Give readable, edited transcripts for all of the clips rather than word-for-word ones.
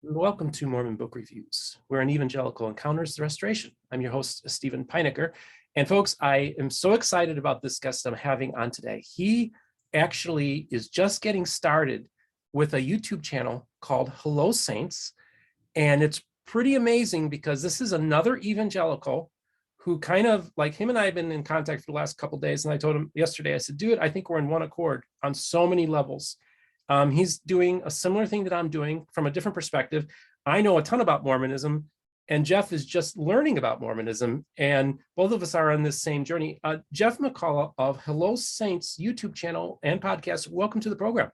Welcome to Mormon Book Reviews, where an evangelical encounters the restoration. I'm your host, Stephen Peinecker. And folks, I am so excited about this guest I'm having on today. He actually is just getting started with a YouTube channel called Hello Saints. And it's pretty amazing because this is another evangelical who kind of, like him and I have been in contact for the last couple of days. And I told him yesterday, I said, dude, I think we're in one accord on so many levels. He's doing a similar thing that I'm doing from a different perspective. I know a ton about Mormonism, and Jeff is just learning about Mormonism, and both of us are on this same journey. Jeff McCullough of Hello Saints YouTube channel and podcast, welcome to the program.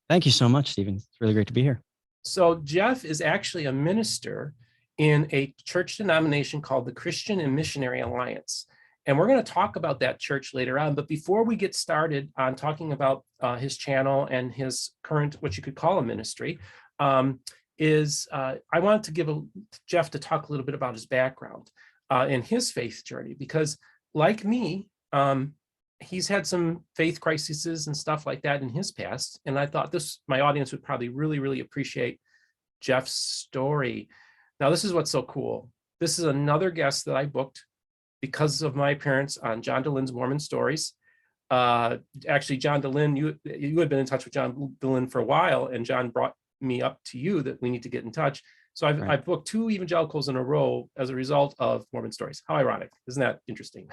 Thank you so much, Stephen. It's really great to be here. So Jeff is actually a minister in a church denomination called the Christian and Missionary Alliance. And we're going to talk about that church later on. But before we get started on talking about his channel and his current, what you could call a ministry, I wanted to give Jeff to talk a little bit about his background and his faith journey, because like me, he's had some faith crises and stuff like that in his past. And I thought my audience would probably really, really appreciate Jeff's story. Now, this is what's so cool. This is another guest that I booked because of my appearance on John Dehlin's Mormon Stories. Actually, John Dehlin, you had been in touch with John Dehlin for a while, and John brought me up to you that we need to get in touch. So I've booked two evangelicals in a row as a result of Mormon Stories. How ironic. Isn't that interesting?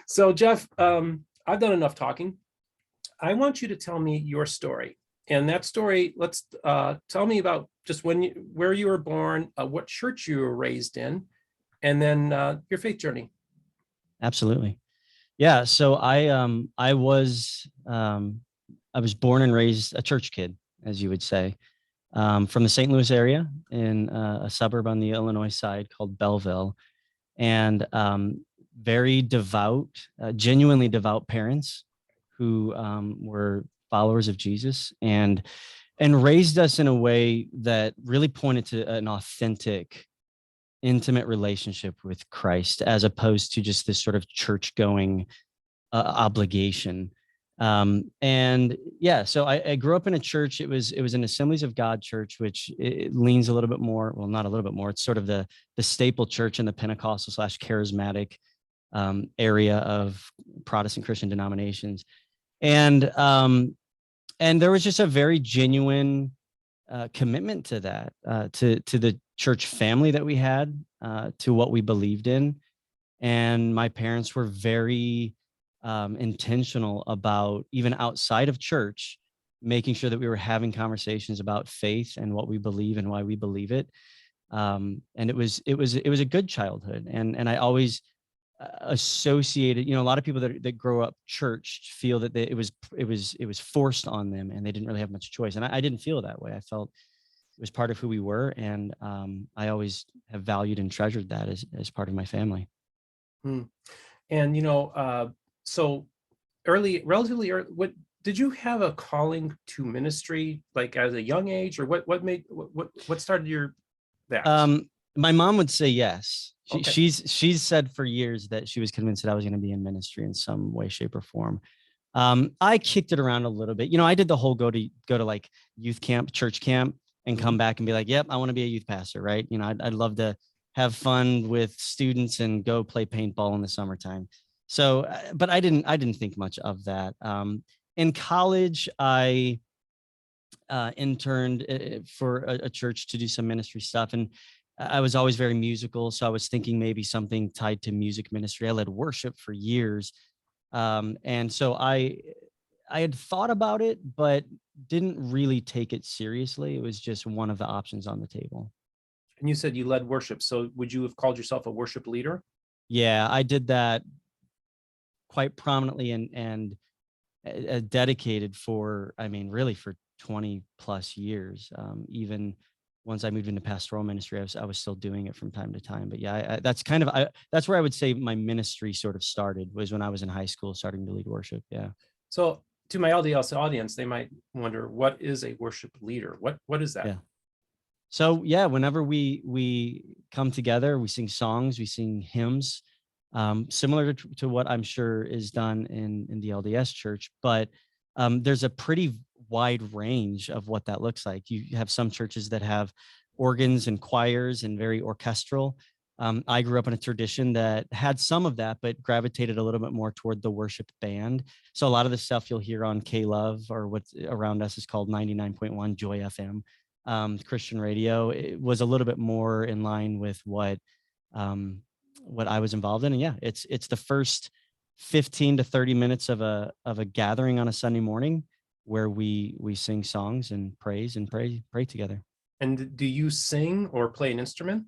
So Jeff, I've done enough talking. I want you to tell me your story. And that story, let's tell me about just where you were born, what church you were raised in, and then your faith journey. Absolutely. Yeah. So I was born and raised a church kid, as you would say, from the St. Louis area in a suburb on the Illinois side called Belleville, and very devout, genuinely devout parents who were followers of Jesus and raised us in a way that really pointed to an authentic, intimate relationship with Christ, as opposed to just this sort of church-going obligation. And yeah, so I grew up in a church. It was an Assemblies of God church, which it leans a little bit more, well, not a little bit more. It's sort of the staple church in the Pentecostal / charismatic area of Protestant Christian denominations. And there was just a very genuine commitment to that, to the church family that we had, to what we believed in. And my parents were very intentional about, even outside of church, making sure that we were having conversations about faith and what we believe and why we believe it. And it was a good childhood. And I always associated, a lot of people that grow up church feel that it was forced on them and they didn't really have much choice. And I didn't feel that way. I felt it was part of who we were. And I always have valued and treasured that as part of my family. And, so relatively early, what did you have a calling to ministry, like as a young age, or what started that? My mom would say yes. Okay. She's said for years that she was convinced that I was going to be in ministry in some way, shape, or form. I kicked it around a little bit. I did the whole go to like youth camp, church camp, and come back and be like, yep, I want to be a youth pastor, right? I'd love to have fun with students and go play paintball in the summertime. So, but I didn't think much of that. In college, I interned for a church to do some ministry stuff, and I was always very musical. So I was thinking maybe something tied to music ministry. I led worship for years. And so I had thought about it, but didn't really take it seriously. It was just one of the options on the table. And you said you led worship. So would you have called yourself a worship leader? Yeah, I did that quite prominently and dedicated for, really for 20 plus years. Even once I moved into pastoral ministry, I was still doing it from time to time. But yeah, that's where I would say my ministry sort of started, was when I was in high school, starting to lead worship. Yeah. So to my LDS audience, they might wonder, what is a worship leader? What is that? Yeah. So yeah, whenever we come together, we sing songs, we sing hymns, similar to what I'm sure is done in the LDS church, but there's a pretty wide range of what that looks like. You have some churches that have organs and choirs and very orchestral. I grew up in a tradition that had some of that, but gravitated a little bit more toward the worship band. So a lot of the stuff you'll hear on K-Love, or what's around us is called 99.1 Joy FM, Christian radio, it was a little bit more in line with what I was involved in. And yeah, it's the first 15 to 30 minutes of a gathering on a Sunday morning where we sing songs and praise and pray together. And do you sing or play an instrument?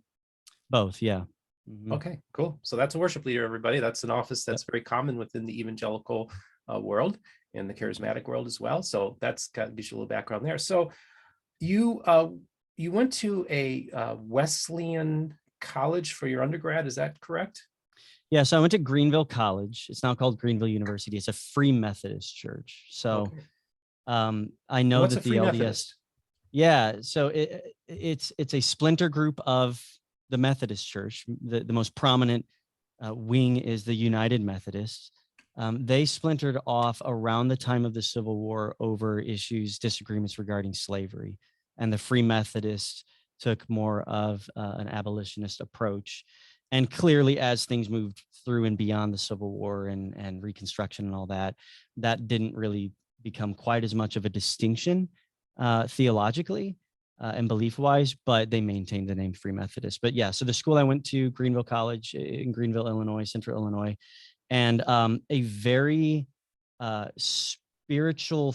Both, yeah. Mm-hmm. Okay, cool. So that's a worship leader, everybody. That's an office that's very common within the evangelical world and the charismatic world as well. So that's gives you a little background there. So you went to a Wesleyan college for your undergrad, is that correct? Yeah, so I went to Greenville College. It's now called Greenville University. It's a Free Methodist church. So okay. I know What's that the Free LDS. Methodist? Yeah, so it's a splinter group of the Methodist Church. The most prominent wing is the United Methodists. They splintered off around the time of the Civil War over disagreements regarding slavery. And the Free Methodists took more of an abolitionist approach. And clearly, as things moved through and beyond the Civil War and Reconstruction and all that, that didn't really become quite as much of a distinction theologically and belief-wise, but they maintained the name Free Methodist. But yeah, so the school I went to, Greenville College in Greenville, Illinois, Central Illinois, and a very spiritual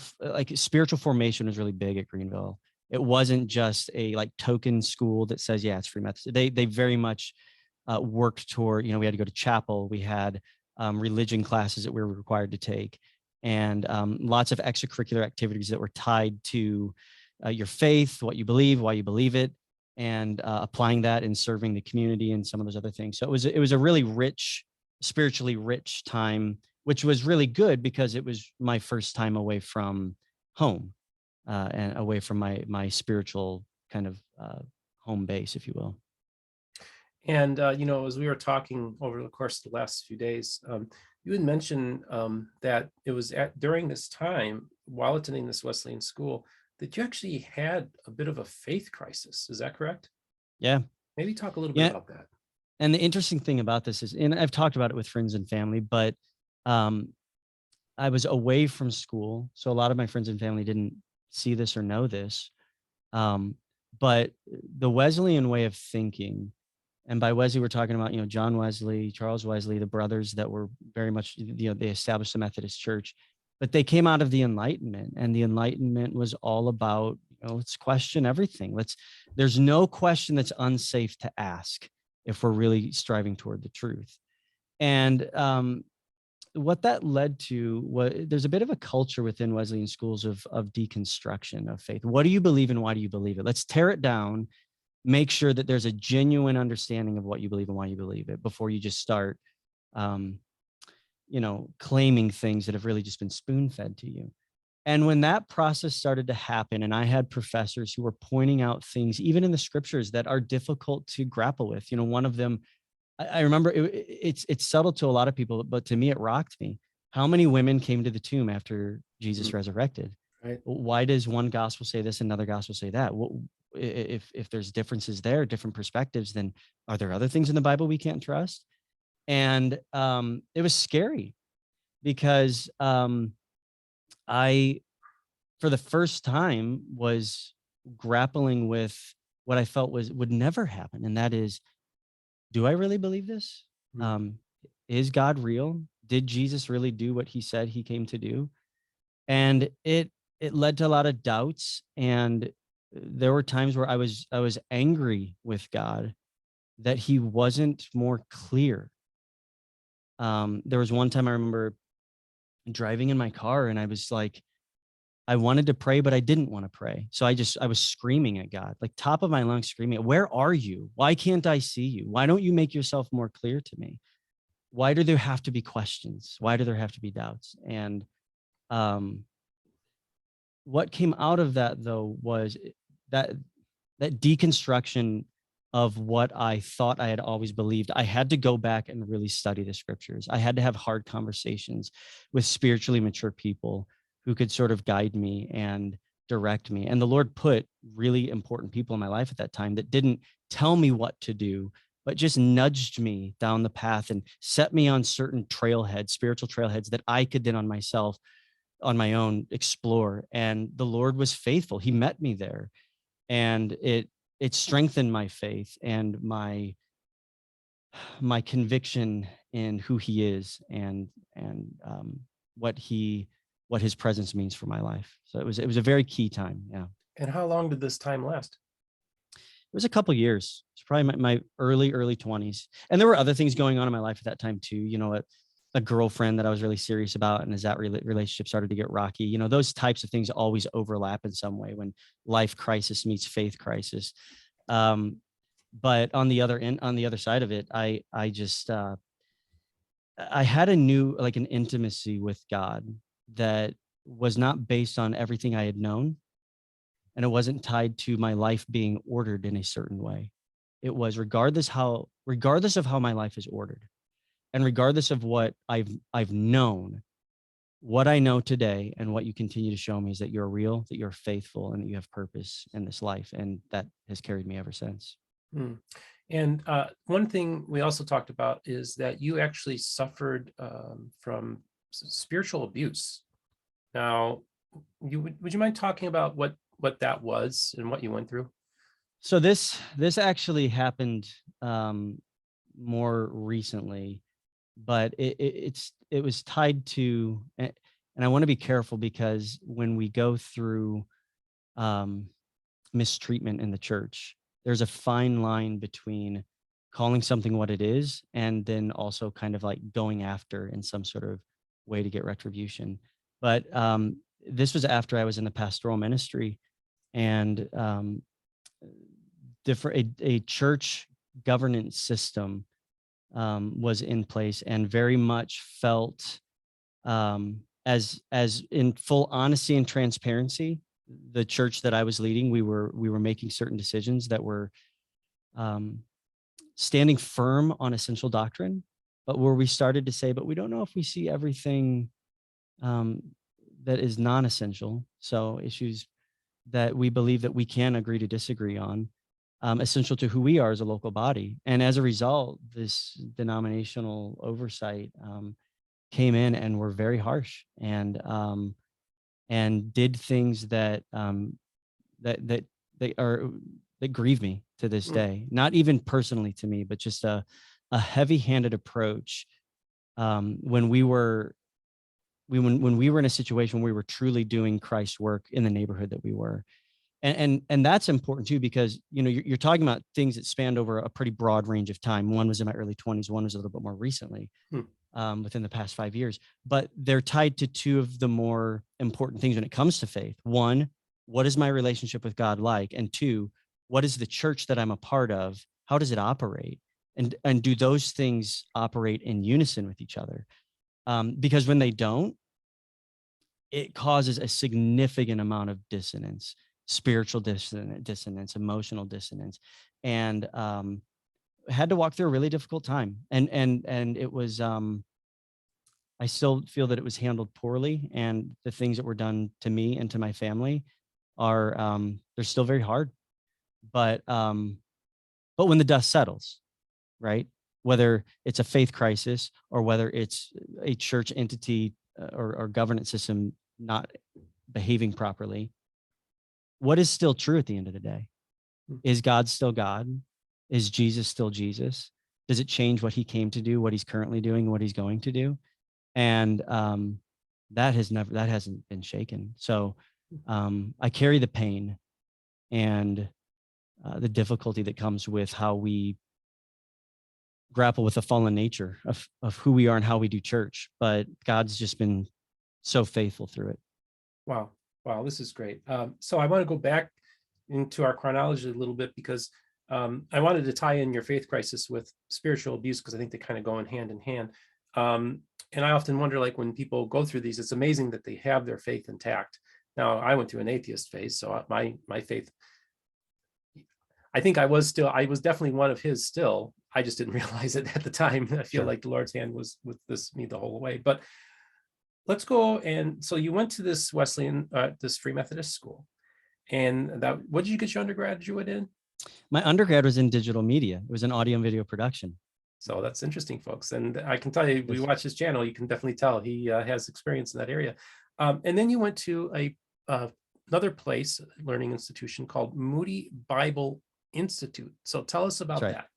formation was really big at Greenville. It wasn't just a token school that says, yeah, it's Free Methodist. They very much worked toward, we had to go to chapel. We had religion classes that we were required to take, and lots of extracurricular activities that were tied to your faith, what you believe, why you believe it, and applying that in serving the community and some of those other things. So it was a really rich, spiritually rich time, which was really good because it was my first time away from home and away from my spiritual kind of home base, if you will. And, as we were talking over the course of the last few days, you had mentioned that it was during this time, while attending this Wesleyan school, that you actually had a bit of a faith crisis. Is that correct? Yeah. Maybe talk a little bit about that. And the interesting thing about this is, and I've talked about it with friends and family, but I was away from school. So a lot of my friends and family didn't see this or know this. But the Wesleyan way of thinking, and by Wesley, we're talking about, John Wesley, Charles Wesley, the brothers that were very much, they established the Methodist Church, but they came out of the Enlightenment, and the Enlightenment was all about, let's question everything. There's no question that's unsafe to ask if we're really striving toward the truth. And what that led to was there's a bit of a culture within Wesleyan schools of deconstruction of faith. What do you believe and why do you believe it? Let's tear it down. Make sure that there's a genuine understanding of what you believe and why you believe it before you just start, claiming things that have really just been spoon-fed to you. And when that process started to happen, and I had professors who were pointing out things, even in the scriptures, that are difficult to grapple with. One of them, I remember it's subtle to a lot of people, but to me, it rocked me. How many women came to the tomb after Jesus resurrected? Right. Why does one gospel say this, another gospel say that? If there's differences there, different perspectives, then are there other things in the Bible we can't trust? And it was scary because I, for the first time, was grappling with what I felt would never happen. And that is, do I really believe this? Is God real? Did Jesus really do what he said he came to do? And it led to a lot of doubts, and there were times where I was angry with God that he wasn't more clear. There was one time I remember driving in my car, and I was like, I wanted to pray, but I didn't want to pray. So I was screaming at God, like top of my lungs, screaming, where are you? Why can't I see you? Why don't you make yourself more clear to me? Why do there have to be questions? Why do there have to be doubts? And what came out of that, though, was that deconstruction of what I thought I had always believed. I had to go back and really study the scriptures. I had to have hard conversations with spiritually mature people who could sort of guide me and direct me. And the Lord put really important people in my life at that time that didn't tell me what to do, but just nudged me down the path and set me on certain trailheads, spiritual trailheads that I could then on my own explore. And the Lord was faithful. He met me there, and it strengthened my faith and my conviction in who he is, and what his presence means for my life. So it was a very key time. Yeah. And how long did this time last? It was a couple years. It's probably my early 20s. And there were other things going on in my life at that time too. A girlfriend that I was really serious about. And as that relationship started to get rocky, those types of things always overlap in some way when life crisis meets faith crisis. But on the other side of it, I had an intimacy with God that was not based on everything I had known. And it wasn't tied to my life being ordered in a certain way. It was regardless of how my life is ordered, and regardless of what I've known, what I know today and what you continue to show me is that you're real, that you're faithful, and that you have purpose in this life. And that has carried me ever since. Hmm. And one thing we also talked about is that you actually suffered from spiritual abuse. Now, would you mind talking about what that was and what you went through? So this actually happened more recently, but it was tied to, and I want to be careful, because when we go through mistreatment in the church, there's a fine line between calling something what it is and then also kind of like going after in some sort of way to get retribution. But this was after I was in the pastoral ministry, and a church governance system was in place, and very much felt, as in full honesty and transparency, the church that I was leading, we were making certain decisions that were standing firm on essential doctrine, but where we started to say, but we don't know if we see everything that is non-essential. So issues that we believe that we can agree to disagree on, essential to who we are as a local body. And as a result, this denominational oversight came in and were very harsh, and did things that grieve me to this day. Not even personally to me, but just a heavy-handed approach when we were in a situation where we were truly doing Christ's work in the neighborhood that we were. And that's important too, because you're talking about things that spanned over a pretty broad range of time. One was in my early 20s, one was a little bit more recently, within the past 5 years. But they're tied to two of the more important things when it comes to faith. One, what is my relationship with God like? And two, what is the church that I'm a part of? How does it operate? And do those things operate in unison with each other? Because when they don't, it causes a significant amount of dissonance, spiritual dissonance, emotional dissonance, and had to walk through a really difficult time. And it was, I still feel that it was handled poorly, and the things that were done to me and to my family are, they're still very hard. But when the dust settles, right? Whether it's a faith crisis or whether it's a church entity or governance system not behaving properly, what is still true at the end of the day? Is God still God? Is Jesus still Jesus? Does it change what he came to do, what he's currently doing, what he's going to do? And that hasn't been shaken. So I carry the pain and the difficulty that comes with how we grapple with the fallen nature of who we are and how we do church. But God's just been so faithful through it. Wow. This is great. So I want to go back into our chronology a little bit, because I wanted to tie in your faith crisis with spiritual abuse, because I think they kind of go in hand. And I often wonder, like, when people go through these, it's amazing that they have their faith intact. Now, I went through an atheist phase, so my faith, I think I was definitely one of his still. I just didn't realize it at the time. I feel like the Lord's hand was with me the whole way. But let's go. And so you went to this Wesleyan, this Free Methodist school, and what did you get your undergraduate in? My undergrad was in digital media. It was in audio and video production. So that's interesting, folks. And I can tell you, we watch his channel, you can definitely tell he has experience in that area. And then you went to another place, learning institution called Moody Bible Institute. So tell us about that.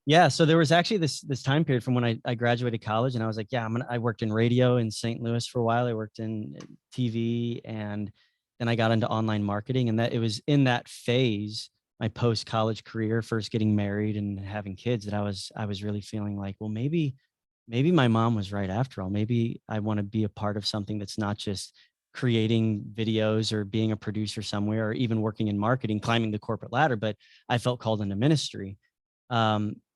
Yeah, so there was actually this time period from when I graduated college, and I was like, yeah, I worked in radio in St. Louis for a while. I worked in TV, and then I got into online marketing. And that it was in that phase, my post-college career, first getting married and having kids, that I was really feeling like, well, maybe my mom was right after all. Maybe I want to be a part of something that's not just creating videos or being a producer somewhere, or even working in marketing, climbing the corporate ladder, but I felt called into ministry.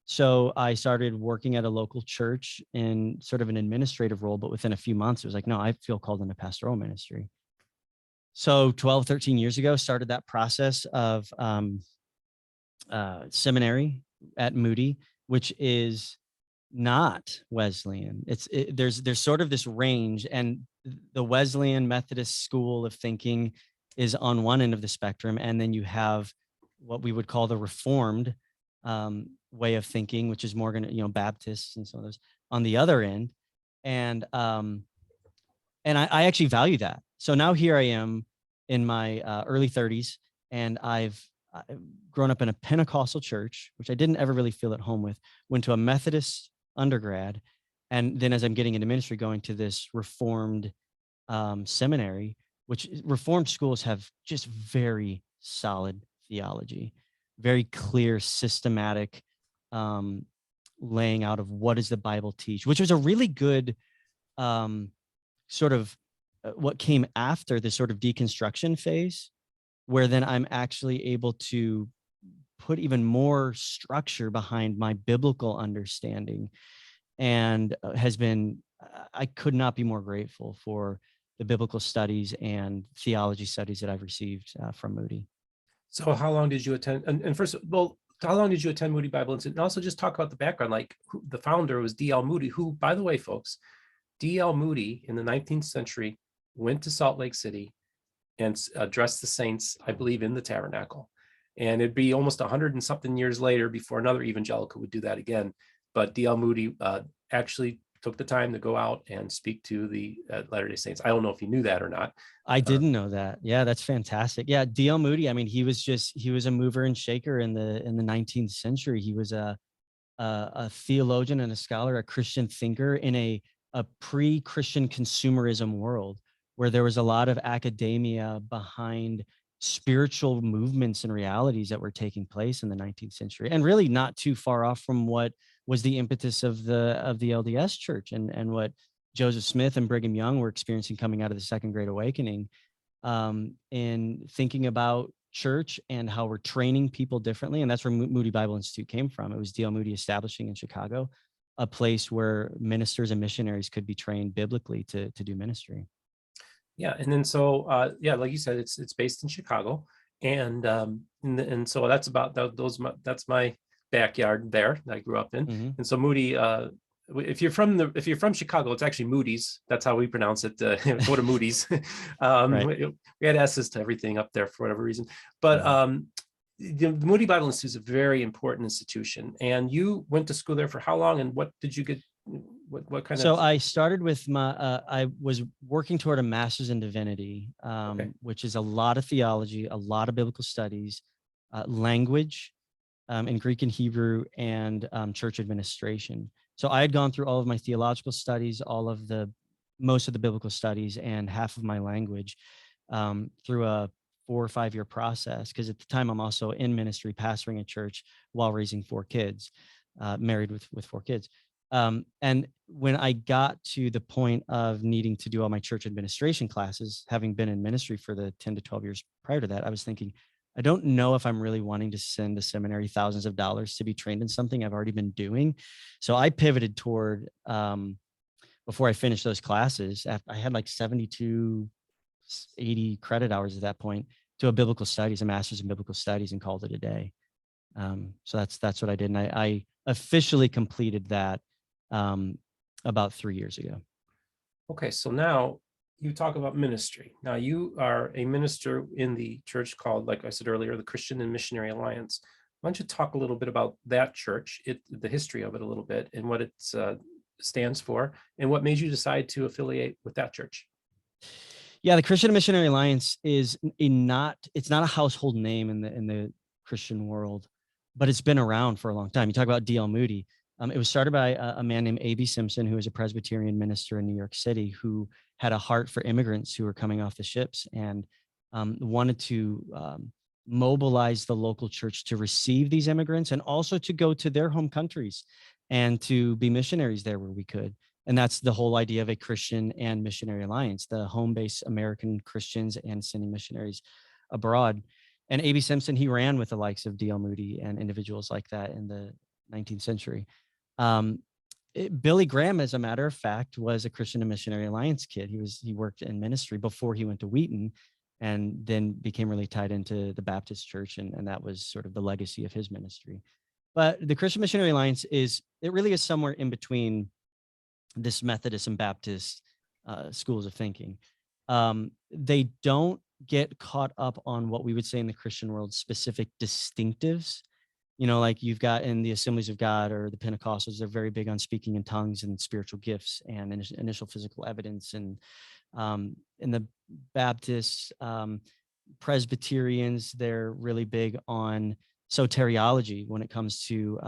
So I started working at a local church in sort of an administrative role, but within a few months, it was like, no, I feel called into pastoral ministry. So 12, 13 years ago, started that process of seminary at Moody, which is not Wesleyan. There's sort of this range, and the Wesleyan Methodist school of thinking is on one end of the spectrum, and then you have what we would call the Reformed way of thinking, which is more Baptists and some of those on the other end. And I actually value that. So now here I am in my early 30s, and I've grown up in a Pentecostal church, which I didn't ever really feel at home with, went to a Methodist undergrad. And then as I'm getting into ministry, going to this Reformed seminary, which Reformed schools have just very solid theology, very clear, systematic laying out of what does the Bible teach, which was a really good sort of what came after this sort of deconstruction phase, where then I'm actually able to put even more structure behind my biblical understanding, and I could not be more grateful for the biblical studies and theology studies that I've received from Moody. So how long did you attend? And first, well, how long did you attend Moody Bible Institute? And also just talk about the background, like the founder was D.L. Moody, who, by the way, folks, D.L. Moody in the 19th century went to Salt Lake City and addressed the saints, I believe, in the tabernacle. And it'd be almost 100 and something years later before another evangelical would do that again. But D.L. Moody actually took the time to go out and speak to the Latter-day Saints. I don't know if you knew that or not. I didn't know that. Yeah, that's fantastic. Yeah, D.L. Moody, I mean, he was a mover and shaker in the 19th century. He was a theologian and a scholar, a Christian thinker in a pre-Christian consumerism world, where there was a lot of academia behind spiritual movements and realities that were taking place in the 19th century, and really not too far off from what was the impetus of the LDS Church and what Joseph Smith and Brigham Young were experiencing coming out of the Second Great Awakening, in thinking about church and how we're training people differently. And that's where Moody Bible Institute came from. It was D.L. Moody establishing in Chicago a place where ministers and missionaries could be trained biblically to do ministry. Yeah, and then so yeah, like you said, it's based in Chicago, and so that's about that's my backyard there that I grew up in. Mm-hmm. And so Moody, if you're from Chicago, it's actually Moody's. That's how we pronounce it. Go to Moody's. Right. We had S's to everything up there for whatever reason. But the Moody Bible Institute is a very important institution. And you went to school there for how long? And what did you get? What kind of? So I started with I was working toward a master's in divinity, which is a lot of theology, a lot of biblical studies, language in Greek and Hebrew, and church administration. So I had gone through all of my theological studies, most of the biblical studies, and half of my language through a 4 or 5 year process. Because at the time I'm also in ministry, pastoring a church while raising 4 kids, married with 4 kids. And when I got to the point of needing to do all my church administration classes, having been in ministry for the 10 to 12 years prior to that, I was thinking, I don't know if I'm really wanting to send the seminary thousands of dollars to be trained in something I've already been doing. So I pivoted toward, before I finished those classes, I had like 72, 80 credit hours at that point, to a biblical studies, a master's in biblical studies, and called it a day. So that's what I did. And I officially completed that about 3 years ago. Okay, so now you talk about ministry. Now you are a minister in the church called, like I said earlier, the Christian and Missionary Alliance. Why don't you talk a little bit about that church, the history of it a little bit, and what it stands for, and what made you decide to affiliate with that church? Yeah, the Christian Missionary Alliance is it's not a household name in the Christian world, but it's been around for a long time. You talk about D.L. Moody. It was started by a man named A.B. Simpson, who was a Presbyterian minister in New York City, who had a heart for immigrants who were coming off the ships and wanted to mobilize the local church to receive these immigrants and also to go to their home countries and to be missionaries there where we could. And that's the whole idea of a Christian and missionary alliance, the home-based American Christians and sending missionaries abroad. And A.B. Simpson, he ran with the likes of D.L. Moody and individuals like that in the 19th century. Billy Graham, as a matter of fact, was a Christian and Missionary Alliance kid. He worked in ministry before he went to Wheaton, and then became really tied into the Baptist church, and that was sort of the legacy of his ministry. But the Christian Missionary Alliance really is somewhere in between this Methodist and Baptist schools of thinking. They don't get caught up on what we would say in the Christian world specific distinctives. Like you've got in the Assemblies of God or the Pentecostals, they're very big on speaking in tongues and spiritual gifts and initial physical evidence. And in the Baptists, Presbyterians, they're really big on soteriology when it comes to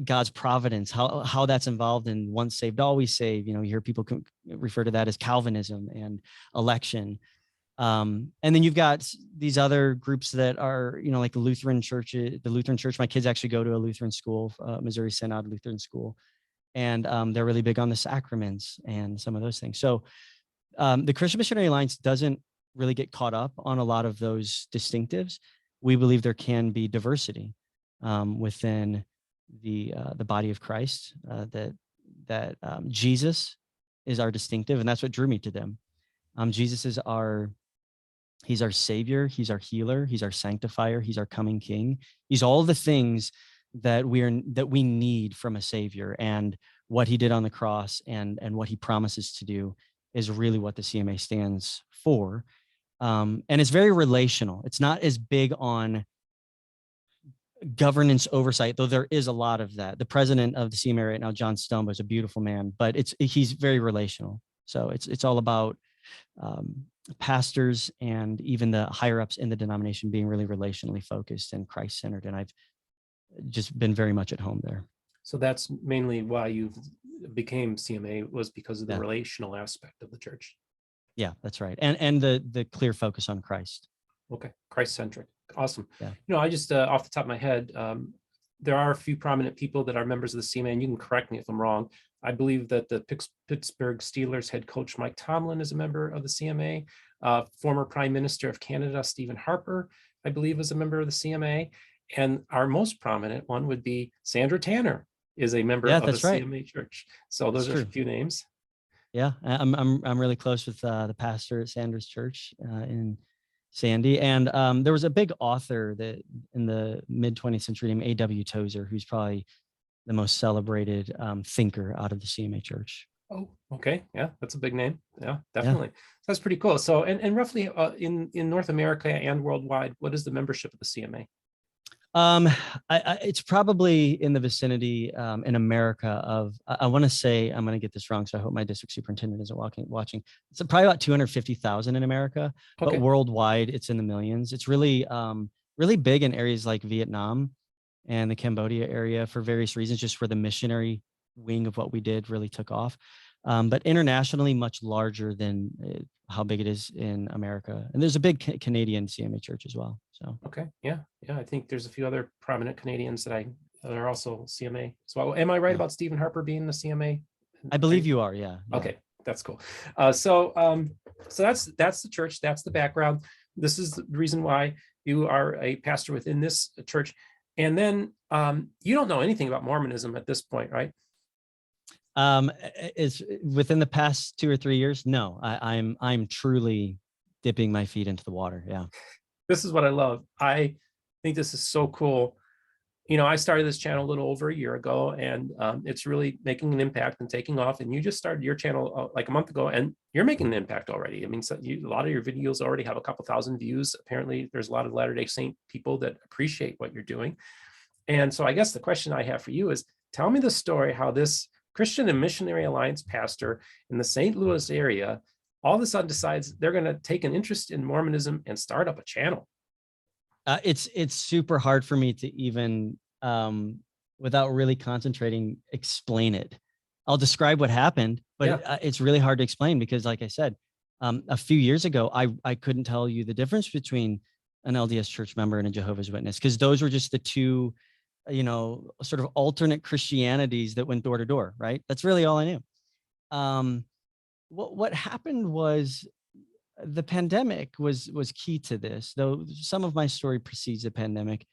God's providence, how that's involved in once saved, always saved. You hear people refer to that as Calvinism and election. And then you've got these other groups that are, like the Lutheran Church. My kids actually go to a Lutheran school, Missouri Synod Lutheran School, and they're really big on the sacraments and some of those things. So the Christian Missionary Alliance doesn't really get caught up on a lot of those distinctives. We believe there can be diversity within the body of Christ, that Jesus is our distinctive, and that's what drew me to them. Jesus is He's our savior, he's our healer, he's our sanctifier, he's our coming king. He's all the things that we need from a savior, and what he did on the cross and what he promises to do is really what the CMA stands for. And it's very relational. It's not as big on governance oversight, though there is a lot of that. The president of the CMA right now, John Stumbo, is a beautiful man, but he's very relational. So it's all about pastors and even the higher ups in the denomination being really relationally focused and Christ-centered. And I've just been very much at home there. So that's mainly why you became CMA, was because of the Yeah. relational aspect of the church. Yeah, that's right. And the clear focus on Christ. Okay, Christ-centric. Awesome. Yeah. I just off the top of my head, there are a few prominent people that are members of the CMA, and you can correct me if I'm wrong. I believe that the Pittsburgh Steelers head coach Mike Tomlin is a member of the CMA. Former Prime Minister of Canada, Stephen Harper, I believe, is a member of the CMA. And our most prominent one would be Sandra Tanner, is a member of the CMA church. So those are a few names. Yeah, I'm really close with the pastor at Sandra's church in Sandy. And there was a big author that in the mid 20th century named A.W. Tozer, who's probably the most celebrated thinker out of the CMA church. Oh, okay. Yeah, that's a big name. Yeah, definitely. Yeah. That's pretty cool. So, and roughly in North America and worldwide, what is the membership of the CMA? It's probably in the vicinity in America of, I want to say, I'm going to get this wrong, so I hope my district superintendent isn't watching. It's probably about 250,000 in America, but worldwide it's in the millions. It's really, really big in areas like Vietnam and the Cambodia area for various reasons, just where the missionary wing of what we did really took off. But internationally, much larger than how big it is in America. And there's a big Canadian CMA church as well. So okay, yeah, I think there's a few other prominent Canadians that are also CMA. So am I right about Stephen Harper being the CMA? I believe you are. Yeah. Okay, that's cool. So that's the church. That's the background. This is the reason why you are a pastor within this church. And then you don't know anything about Mormonism at this point, right? Is within the past 2 or 3 years? No, I'm truly dipping my feet into the water. Yeah. This is what I love. I think this is so cool. I started this channel a little over a year ago, and it's really making an impact and taking off. And you just started your channel like a month ago, and you're making an impact already. I mean, a lot of your videos already have a couple thousand views. Apparently, there's a lot of Latter-day Saint people that appreciate what you're doing. And so I guess the question I have for you is, tell me the story how this Christian and Missionary Alliance pastor in the St. Louis area all of a sudden decides they're going to take an interest in Mormonism and start up a channel. It's super hard for me to even, without really concentrating, explain it. I'll describe what happened, but it's really hard to explain because, like I said, a few years ago, I couldn't tell you the difference between an LDS church member and a Jehovah's Witness, because those were just the two, sort of alternate Christianities that went door to door, right? That's really all I knew. What happened was the pandemic was key to this, though some of my story precedes the pandemic.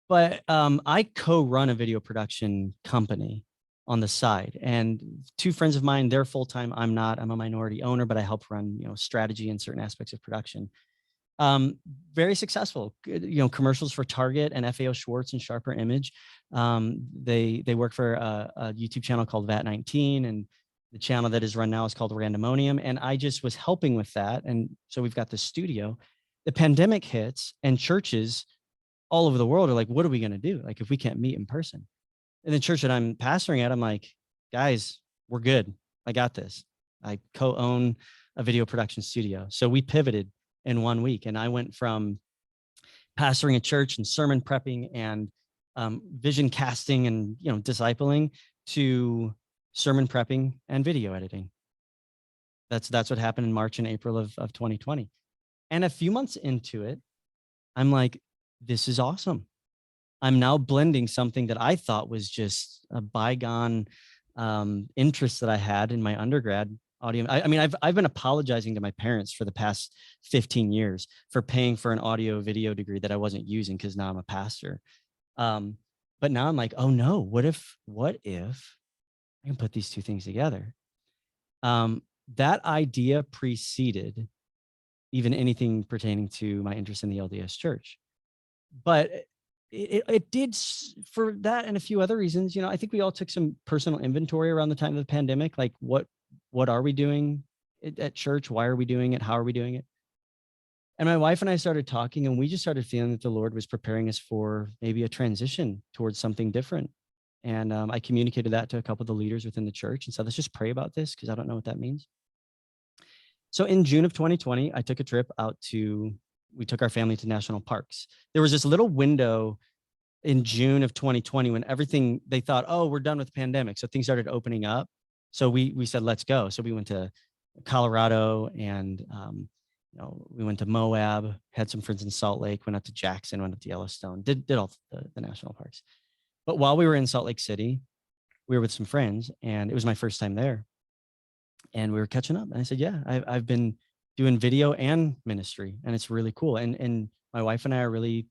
But I co-run a video production company on the side, and two friends of mine, they're full-time. I'm not. I'm a minority owner, but I help run, strategy and certain aspects of production. Very successful, commercials for Target and FAO Schwartz and Sharper Image. They work for a YouTube channel called VAT19, and the channel that is run now is called Randomonium. And I just was helping with that. And so we've got the studio. The pandemic hits, and churches all over the world are like, what are we going to do? Like, if we can't meet in person? And the church that I'm pastoring at, I'm like, guys, we're good. I got this. I co-own a video production studio. So we pivoted in 1 week. And I went from pastoring a church and sermon prepping and vision casting and, discipling to sermon prepping and video editing. That's what happened in March and April of 2020. And a few months into it, I'm like, this is awesome. I'm now blending something that I thought was just a bygone interest that I had in my undergrad audio. I mean, I've been apologizing to my parents for the past 15 years for paying for an audio video degree that I wasn't using because now I'm a pastor. But now I'm like, oh no, what if I can put these two things together? That idea preceded even anything pertaining to my interest in the LDS church. But it did, for that and a few other reasons. I think we all took some personal inventory around the time of the pandemic. Like, what are we doing at church? Why are we doing it? How are we doing it? And my wife and I started talking, and we just started feeling that the Lord was preparing us for maybe a transition towards something different. And I communicated that to a couple of the leaders within the church and said, let's just pray about this, because I don't know what that means. So in June of 2020, I took a trip we took our family to national parks. There was this little window in June of 2020 when they thought, oh, we're done with the pandemic. So things started opening up. So we said, let's go. So we went to Colorado, and we went to Moab, had some friends in Salt Lake, went up to Jackson, went up to Yellowstone, did all the national parks. But while we were in Salt Lake City, we were with some friends, and it was my first time there. And we were catching up. And I said, yeah, I've been doing video and ministry, and it's really cool. And my wife and I are really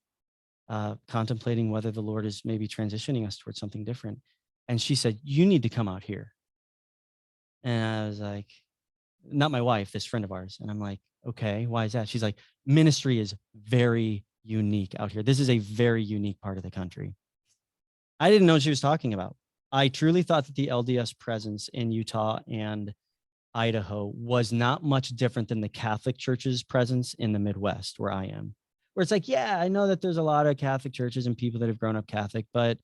contemplating whether the Lord is maybe transitioning us towards something different. And she said, you need to come out here. And I was like, not my wife, this friend of ours. And I'm like, okay, why is that? She's like, ministry is very unique out here. This is a very unique part of the country. I didn't know what she was talking about. I truly thought that the LDS presence in Utah and Idaho was not much different than the Catholic Church's presence in the Midwest, where I am, where it's like, yeah, I know that there's a lot of Catholic churches and people that have grown up Catholic, but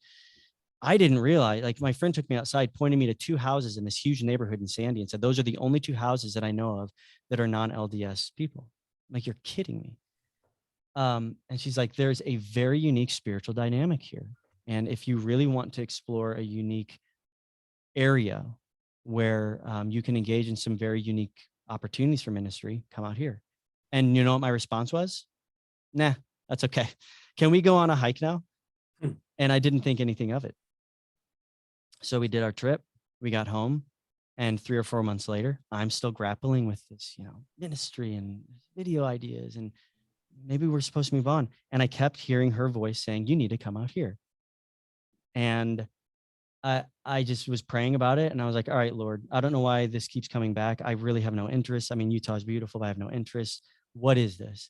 I didn't realize, like, my friend took me outside, pointed me to two houses in this huge neighborhood in Sandy, and said, those are the only two houses that I know of that are non-LDS people. I'm like, you're kidding me. And she's like, there's a very unique spiritual dynamic here. And if you really want to explore a unique area where you can engage in some very unique opportunities for ministry, come out here. And you know what my response was? Nah, that's okay. Can we go on a hike now? And I didn't think anything of it. So we did our trip, we got home, and 3 or 4 months later, I'm still grappling with this, ministry and video ideas, and maybe we're supposed to move on. And I kept hearing her voice saying, you need to come out here. And I just was praying about it, and I was like, all right, Lord, I don't know why this keeps coming back. I really have no interest. I mean, Utah is beautiful, but I have no interest. What is this?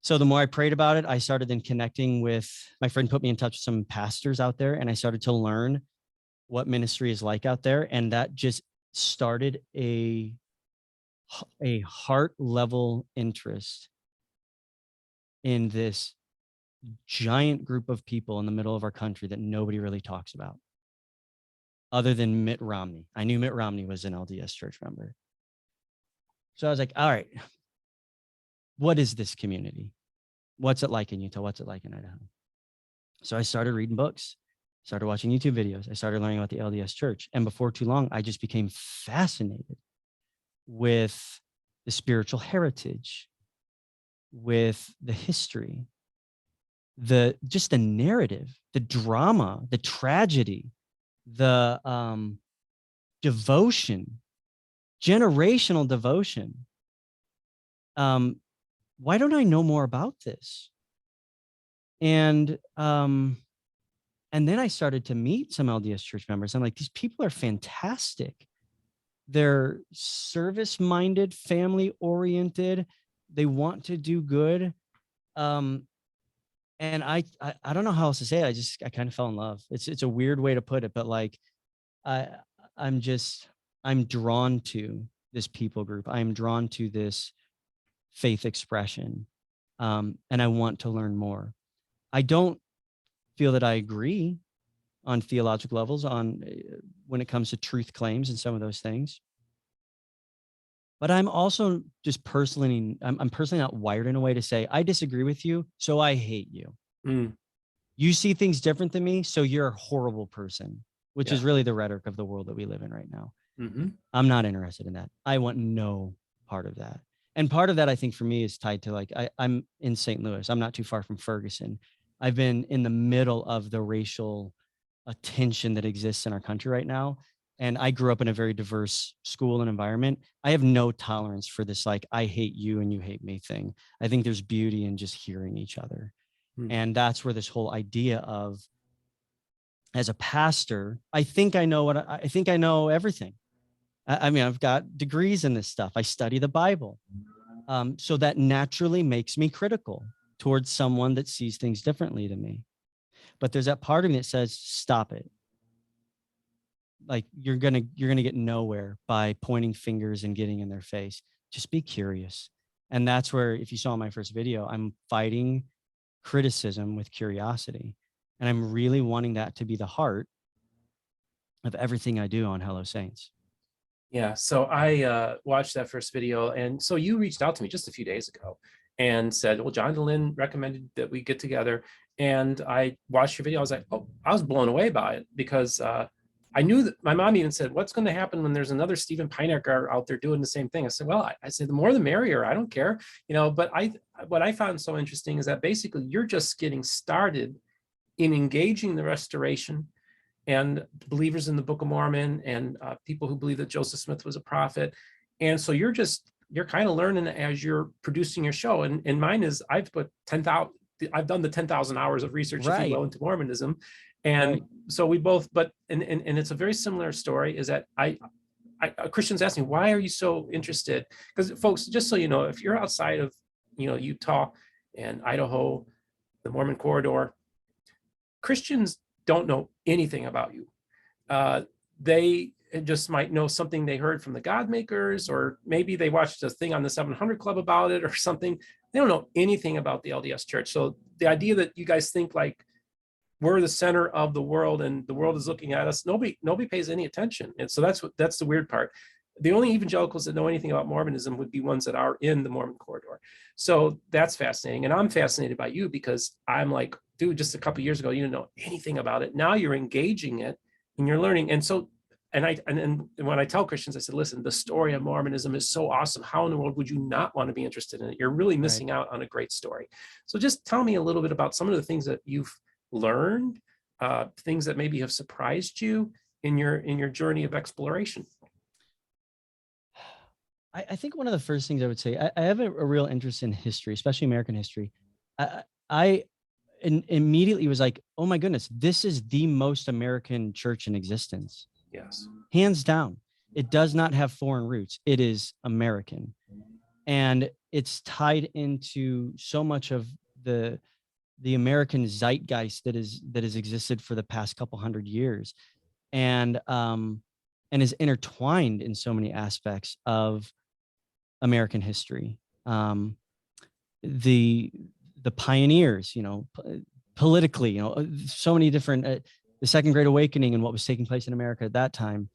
So the more I prayed about it, I started then connecting with, my friend put me in touch with some pastors out there, and I started to learn what ministry is like out there. And that just started a heart level interest in this giant group of people in the middle of our country that nobody really talks about, other than Mitt Romney. I knew Mitt Romney was an LDS church member. So I was like, all right, what is this community? What's it like in Utah? What's it like in Idaho? So I started reading books, started watching YouTube videos. I started learning about the LDS church. And before too long, I just became fascinated with the spiritual heritage, with the history, just the narrative, the drama, the tragedy, the devotion, generational devotion. Why don't I know more about this? And then I started to meet some LDS church members. I'm like, these people are fantastic. They're service-minded, family-oriented. They want to do good. And I don't know how else to say it. I kind of fell in love. It's a weird way to put it, but like, I'm drawn to this people group. I'm drawn to this faith expression. And I want to learn more. I don't feel that I agree on theological levels when it comes to truth claims and some of those things. But I'm also just I'm personally not wired in a way to say, I disagree with you, so I hate you. Mm. You see things different than me, so you're a horrible person, which Yeah. is really the rhetoric of the world that we live in right now. Mm-hmm. I'm not interested in that. I want no part of that. And part of that, I think, for me is tied to, like, I'm in St. Louis. I'm not too far from Ferguson. I've been in the middle of the racial tension that exists in our country right now. And I grew up in a very diverse school and environment. I have no tolerance for this, like, I hate you and you hate me thing. I think there's beauty in just hearing each other. And that's where this whole idea of, as a pastor, I think I know everything. I mean, I've got degrees in this stuff. I study the Bible. So that naturally makes me critical towards someone that sees things differently than me. But there's that part of me that says, stop it. Like, you're gonna get nowhere by pointing fingers and getting in their face. Just be curious. And that's where, if you saw my first video, I'm fighting criticism with curiosity. And I'm really wanting that to be the heart of everything I do on Hello Saints. Yeah, so I watched that first video, and so you reached out to me just a few days ago and said, well, John Dehlin recommended that we get together. And I watched your video. I was like, oh, I was blown away by it, because I knew that my mom even said, what's going to happen when there's another Stephen Pinecker out there doing the same thing? I said, well, I said, the more the merrier. I don't care, but what I found so interesting is that basically you're just getting started in engaging the restoration and believers in the Book of Mormon, and people who believe that Joseph Smith was a prophet. And so you're kind of learning as you're producing your show. And mine is, I've done the 10,000 hours of research, if you will, into Mormonism. And so we both, and it's a very similar story, is that Christians ask me, why are you so interested? Because folks, just so you know, if you're outside of, Utah and Idaho, the Mormon corridor, Christians don't know anything about you. They just might know something they heard from the God Makers, or maybe they watched a thing on the 700 Club about it or something. They don't know anything about the LDS Church. So the idea that you guys think like we're the center of the world and the world is looking at us, nobody pays any attention. And so that's the weird part. The only evangelicals that know anything about Mormonism would be ones that are in the Mormon corridor. So that's fascinating. And I'm fascinated by you, because I'm like, dude, just a couple of years ago, you didn't know anything about it. Now you're engaging it and you're learning. And so, and when I tell Christians, I said, listen, the story of Mormonism is so awesome. How in the world would you not want to be interested in it? You're really missing out on a great story. So just tell me a little bit about some of the things that you've learned, things that maybe have surprised you in your journey of exploration. I think one of the first things I would say, I have a real interest in history, especially American history. I immediately was like, oh my goodness, this is the most American church in existence. Yes. Hands down. It does not have foreign roots. It is American. And it's tied into so much of the American zeitgeist that has existed for the past couple hundred years, and is intertwined in so many aspects of American history. The pioneers, politically, so many different, the Second Great Awakening and what was taking place in America at that time.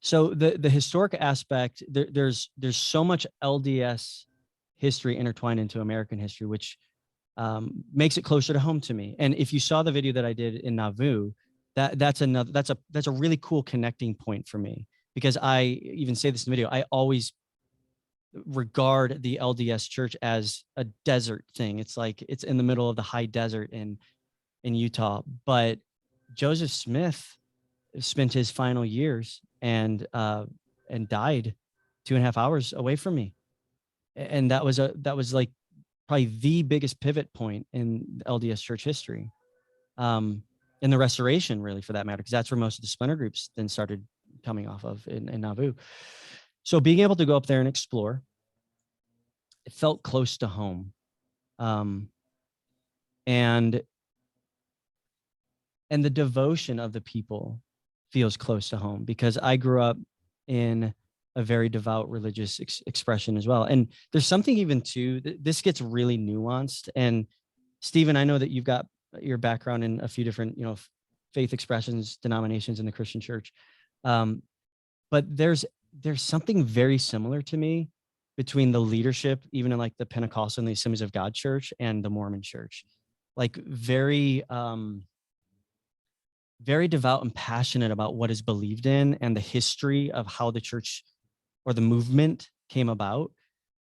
So the historic aspect, there's so much LDS history intertwined into American history, which makes it closer to home to me. And if you saw the video that I did in Nauvoo, that's a really cool connecting point for me, because I even say this in the video. I always regard the LDS church as a desert thing. It's like it's in the middle of the high desert in Utah. But Joseph Smith spent his final years and died 2.5 hours away from me. And that was like probably the biggest pivot point in LDS church history. In the Restoration, really, for that matter, because that's where most of the splinter groups then started coming off of in Nauvoo. So being able to go up there and explore, it felt close to home. And the devotion of the people feels close to home, because I grew up in a very devout religious expression as well. And there's something even too, this gets really nuanced. And Stephen, I know that you've got your background in a few different, faith expressions, denominations in the Christian church. But there's something very similar to me between the leadership, even in like the Pentecostal and the Assemblies of God church, and the Mormon church. Like very devout and passionate about what is believed in and the history of how the church or the movement came about,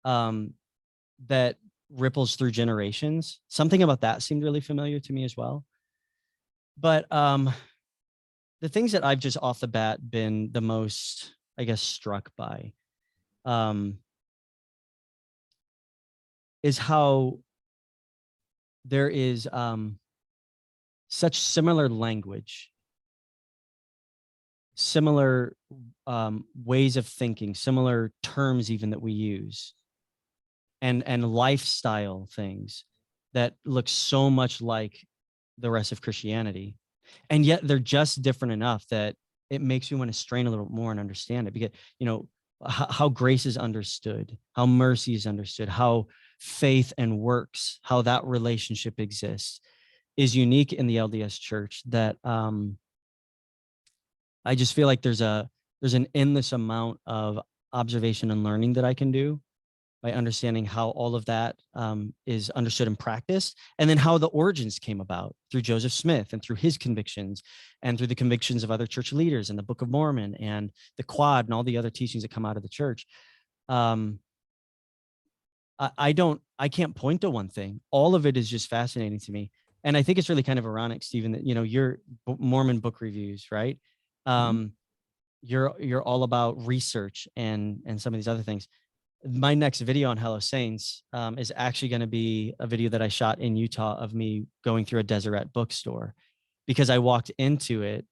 that ripples through generations. Something about that seemed really familiar to me as well. But the things that I've just off the bat been the most, I guess, struck by is how there is such similar language, similar ways of thinking, similar terms even that we use, and lifestyle things that look so much like the rest of Christianity. And yet they're just different enough that it makes me want to strain a little more and understand it, because, how grace is understood, how mercy is understood, how faith and works, how that relationship exists, is unique in the LDS church, that I just feel like there's an endless amount of observation and learning that I can do by understanding how all of that is understood and practiced, and then how the origins came about through Joseph Smith and through his convictions and through the convictions of other church leaders and the Book of Mormon and the Quad and all the other teachings that come out of the church. I can't point to one thing. All of it is just fascinating to me. And I think it's really kind of ironic, Stephen, that, your Mormon Book Reviews, right? You're all about research and some of these other things. My next video on Hello Saints is actually going to be a video that I shot in Utah of me going through a Deseret bookstore, because I walked into it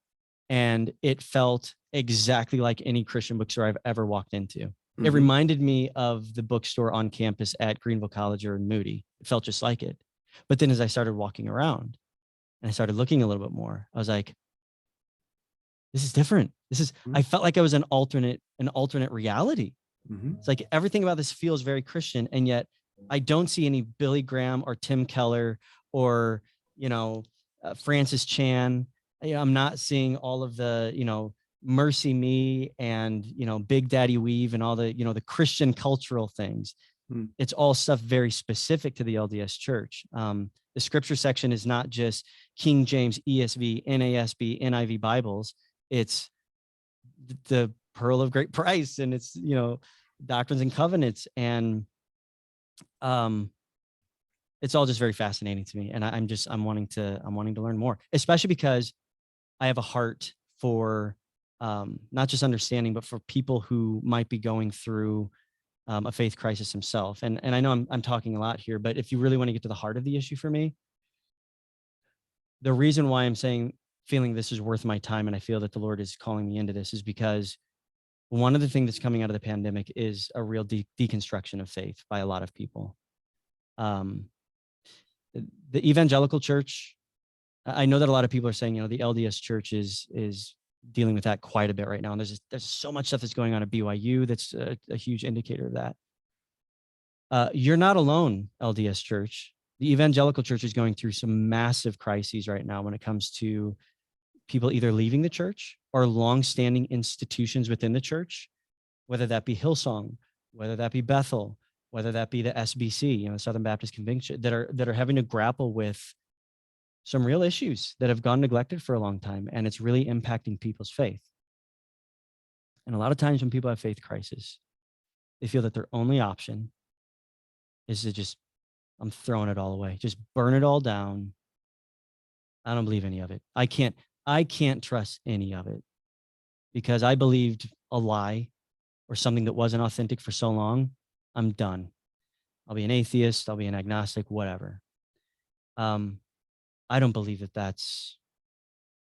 and it felt exactly like any Christian bookstore I've ever walked into. Mm-hmm. It reminded me of the bookstore on campus at Greenville College or in Moody. It felt just like it. But then as I started walking around and I started looking a little bit more, I was like, this is different. I felt like I was an alternate reality. Mm-hmm. It's like everything about this feels very Christian, and yet I don't see any Billy Graham or Tim Keller or, Francis Chan. I'm not seeing all of the, Mercy Me and, Big Daddy Weave and all the, the Christian cultural things. It's all stuff very specific to the LDS church. The scripture section is not just King James, ESV, NASB, NIV Bibles. It's the pearl of great price, and it's, doctrines and covenants, and it's all just very fascinating to me. And I'm wanting to learn more, especially because I have a heart for not just understanding, but for people who might be going through a faith crisis himself. And I know I'm talking a lot here, but if you really want to get to the heart of the issue for me, the reason why I'm feeling this is worth my time, and I feel that the Lord is calling me into this, is because one of the things that's coming out of the pandemic is a real deconstruction of faith by a lot of people. The evangelical church, I know that a lot of people are saying, the LDS church is dealing with that quite a bit right now. And there's so much stuff that's going on at BYU that's a huge indicator of that. You're not alone, LDS church. The evangelical church is going through some massive crises right now when it comes to people either leaving the church or longstanding institutions within the church, whether that be Hillsong, whether that be Bethel, whether that be the SBC, Southern Baptist Convention, that are having to grapple with some real issues that have gone neglected for a long time, and it's really impacting people's faith. And a lot of times when people have faith crisis, they feel that their only option is to just, I'm throwing it all away, just burn it all down. I don't believe any of it. I can't trust any of it because I believed a lie or something that wasn't authentic for so long. I'm done. I'll be an atheist. I'll be an agnostic, whatever. I don't believe that that's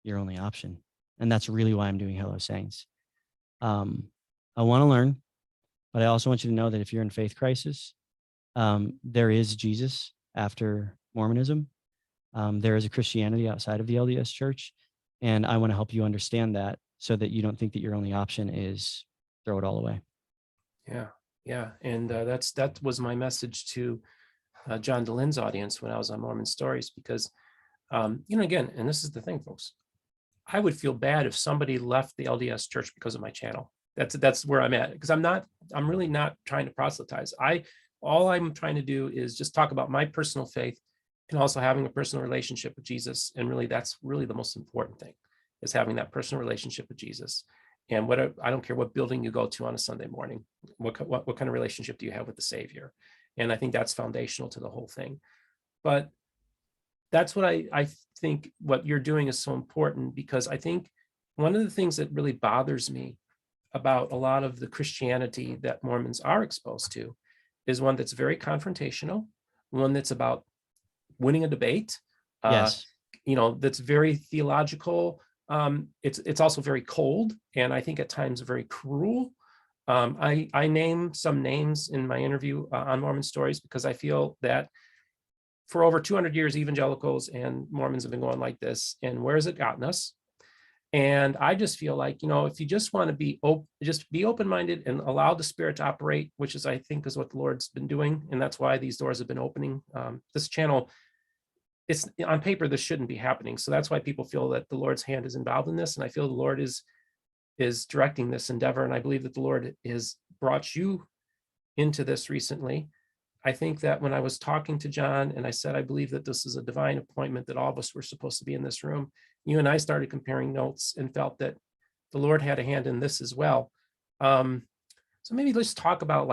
your only option. And that's really why I'm doing Hello Saints. I want to learn, but I also want you to know that if you're in faith crisis, there is Jesus after Mormonism. There is a Christianity outside of the LDS church. And I want to help you understand that so that you don't think that your only option is throw it all away. Yeah. And that was my message to John Dehlin's audience when I was on Mormon Stories, because, again, and this is the thing, folks, I would feel bad if somebody left the LDS church because of my channel. That's where I'm at, because I'm really not trying to proselytize. All I'm trying to do is just talk about my personal faith and also having a personal relationship with Jesus. And really, that's really the most important thing, is having that personal relationship with Jesus. And I don't care what building you go to on a Sunday morning, what kind of relationship do you have with the Savior? And I think that's foundational to the whole thing. But that's what I think what you're doing is so important, because I think one of the things that really bothers me about a lot of the Christianity that Mormons are exposed to is one that's very confrontational, one that's about winning a debate, Yes. That's very theological. It's also very cold, and I think at times very cruel. I name some names in my interview on Mormon Stories because I feel that for over 200 years, evangelicals and Mormons have been going like this, and where has it gotten us? And I just feel like, if you just want to be open-minded and allow the Spirit to operate, which is, I think, is what the Lord's been doing, and that's why these doors have been opening. This channel, it's on paper, this shouldn't be happening. So that's why people feel that the Lord's hand is involved in this, and I feel the Lord is directing this endeavor, and I believe that the Lord has brought you into this recently. I think that when I was talking to John and I said, I believe that this is a divine appointment, that all of us were supposed to be in this room, you and I started comparing notes and felt that the Lord had a hand in this as well. So maybe let's talk about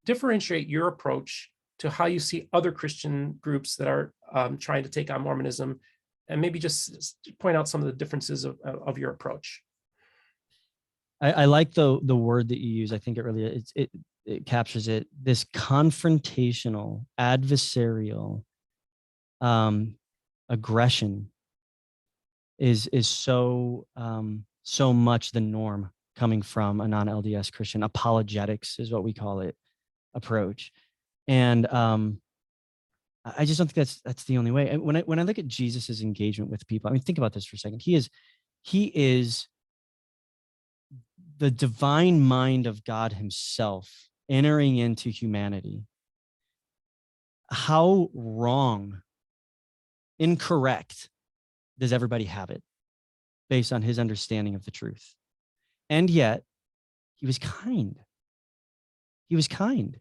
differentiate your approach to how you see other Christian groups that are trying to take on Mormonism, and maybe just point out some of the differences of your approach. I like the word that you use. I think it really it captures it. This confrontational, adversarial aggression is so much the norm coming from a non-LDS Christian. Apologetics is what we call it, approach. And I just don't think that's the only way. And when I look at Jesus's engagement with people, I mean, think about this for a second. He is the divine mind of God himself entering into humanity. How wrong, incorrect does everybody have it based on his understanding of the truth? And yet he was kind. He was kind.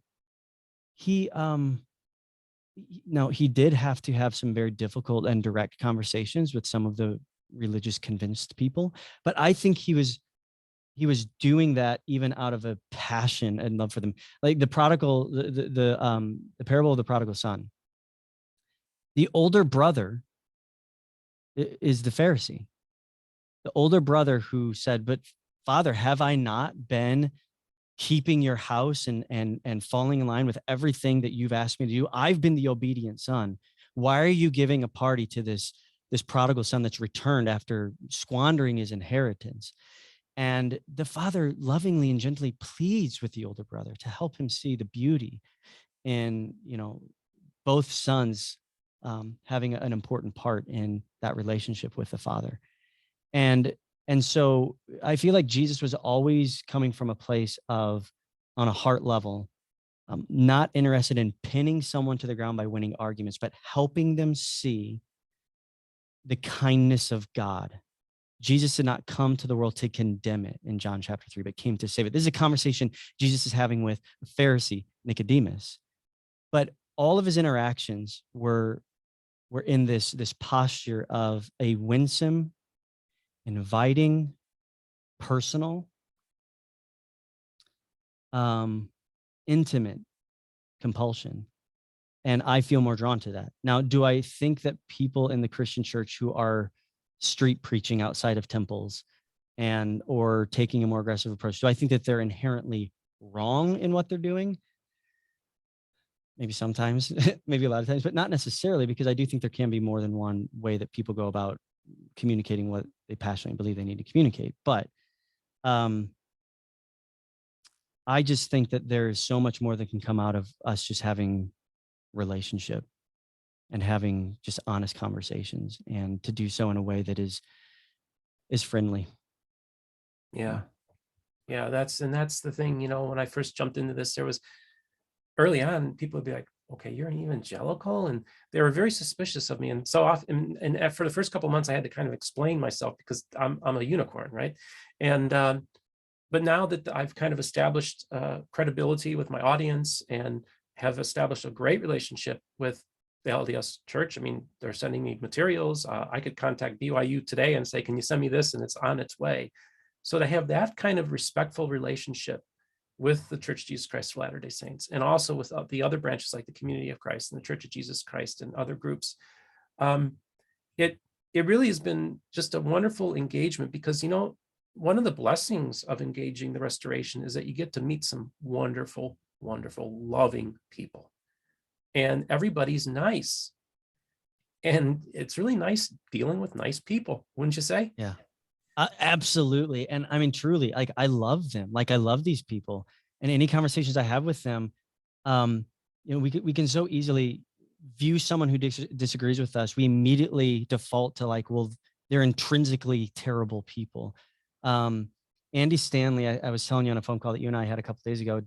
Now, he did have to have some very difficult and direct conversations with some of the religious convinced people, but I think he was doing that even out of a passion and love for them. Like the parable of the prodigal son. The older brother is the Pharisee. The older brother who said, "But Father, have I not been keeping your house and falling in line with everything that you've asked me to do? I've been the obedient son. Why are you giving a party to this prodigal son that's returned after squandering his inheritance?" And the father lovingly and gently pleads with the older brother to help him see the beauty in, both sons having an important part in that relationship with the father. And so I feel like Jesus was always coming from a place of, on a heart level, not interested in pinning someone to the ground by winning arguments, but helping them see the kindness of God. Jesus did not come to the world to condemn it in John chapter 3, but came to save it. This is a conversation Jesus is having with a Pharisee, Nicodemus. But all of his interactions were in this posture of a winsome, inviting, personal, intimate compulsion. And I feel more drawn to that. Now, do I think that people in the Christian church who are street preaching outside of temples or taking a more aggressive approach, do I think that they're inherently wrong in what they're doing? Maybe sometimes, maybe a lot of times, but not necessarily, because I do think there can be more than one way that people go about communicating what they passionately believe they need to communicate. But I just think that there's so much more that can come out of us just having relationship and having just honest conversations, and to do so in a way that is friendly. Yeah. That's the thing, when I first jumped into this, there was early on, people would be like, okay, you're an evangelical. And they were very suspicious of me. And so often, and for the first couple of months, I had to kind of explain myself because I'm a unicorn. Right. And, but now that I've kind of established credibility with my audience and have established a great relationship with the LDS Church, I mean, they're sending me materials. I could contact BYU today and say, can you send me this? And it's on its way. So to have that kind of respectful relationship with the Church of Jesus Christ of Latter-day Saints, and also with the other branches like the Community of Christ and the Church of Jesus Christ and other groups, it really has been just a wonderful engagement, because one of the blessings of engaging the restoration is that you get to meet some wonderful, wonderful, loving people, and everybody's nice, and it's really nice dealing with nice people, wouldn't you say? Yeah. Absolutely. And I mean, truly, like, I love them. Like, I love these people, and any conversations I have with them, we can so easily view someone who disagrees with us. We immediately default to, like, well, they're intrinsically terrible people. Andy Stanley, I was telling you on a phone call that you and I had a couple of days ago,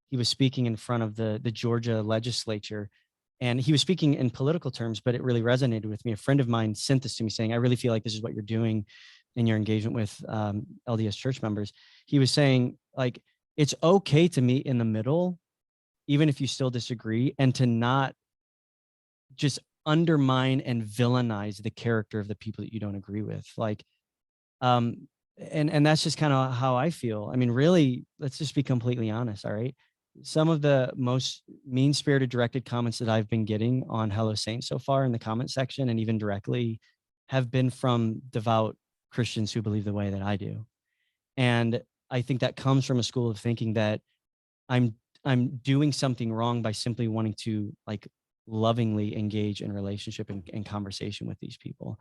he was speaking in front of the Georgia legislature. And he was speaking in political terms, but it really resonated with me. A friend of mine sent this to me saying, I really feel like this is what you're doing in your engagement with LDS church members. He was saying, like, it's okay to meet in the middle, even if you still disagree, and to not just undermine and villainize the character of the people that you don't agree with. Like, and that's just kind of how I feel. I mean, really, let's just be completely honest. All right. Some of the most mean-spirited directed comments that I've been getting on Hello Saints so far in the comment section, and even directly, have been from devout Christians who believe the way that I do. And I think that comes from a school of thinking that I'm doing something wrong by simply wanting to, like, lovingly engage in relationship and conversation with these people.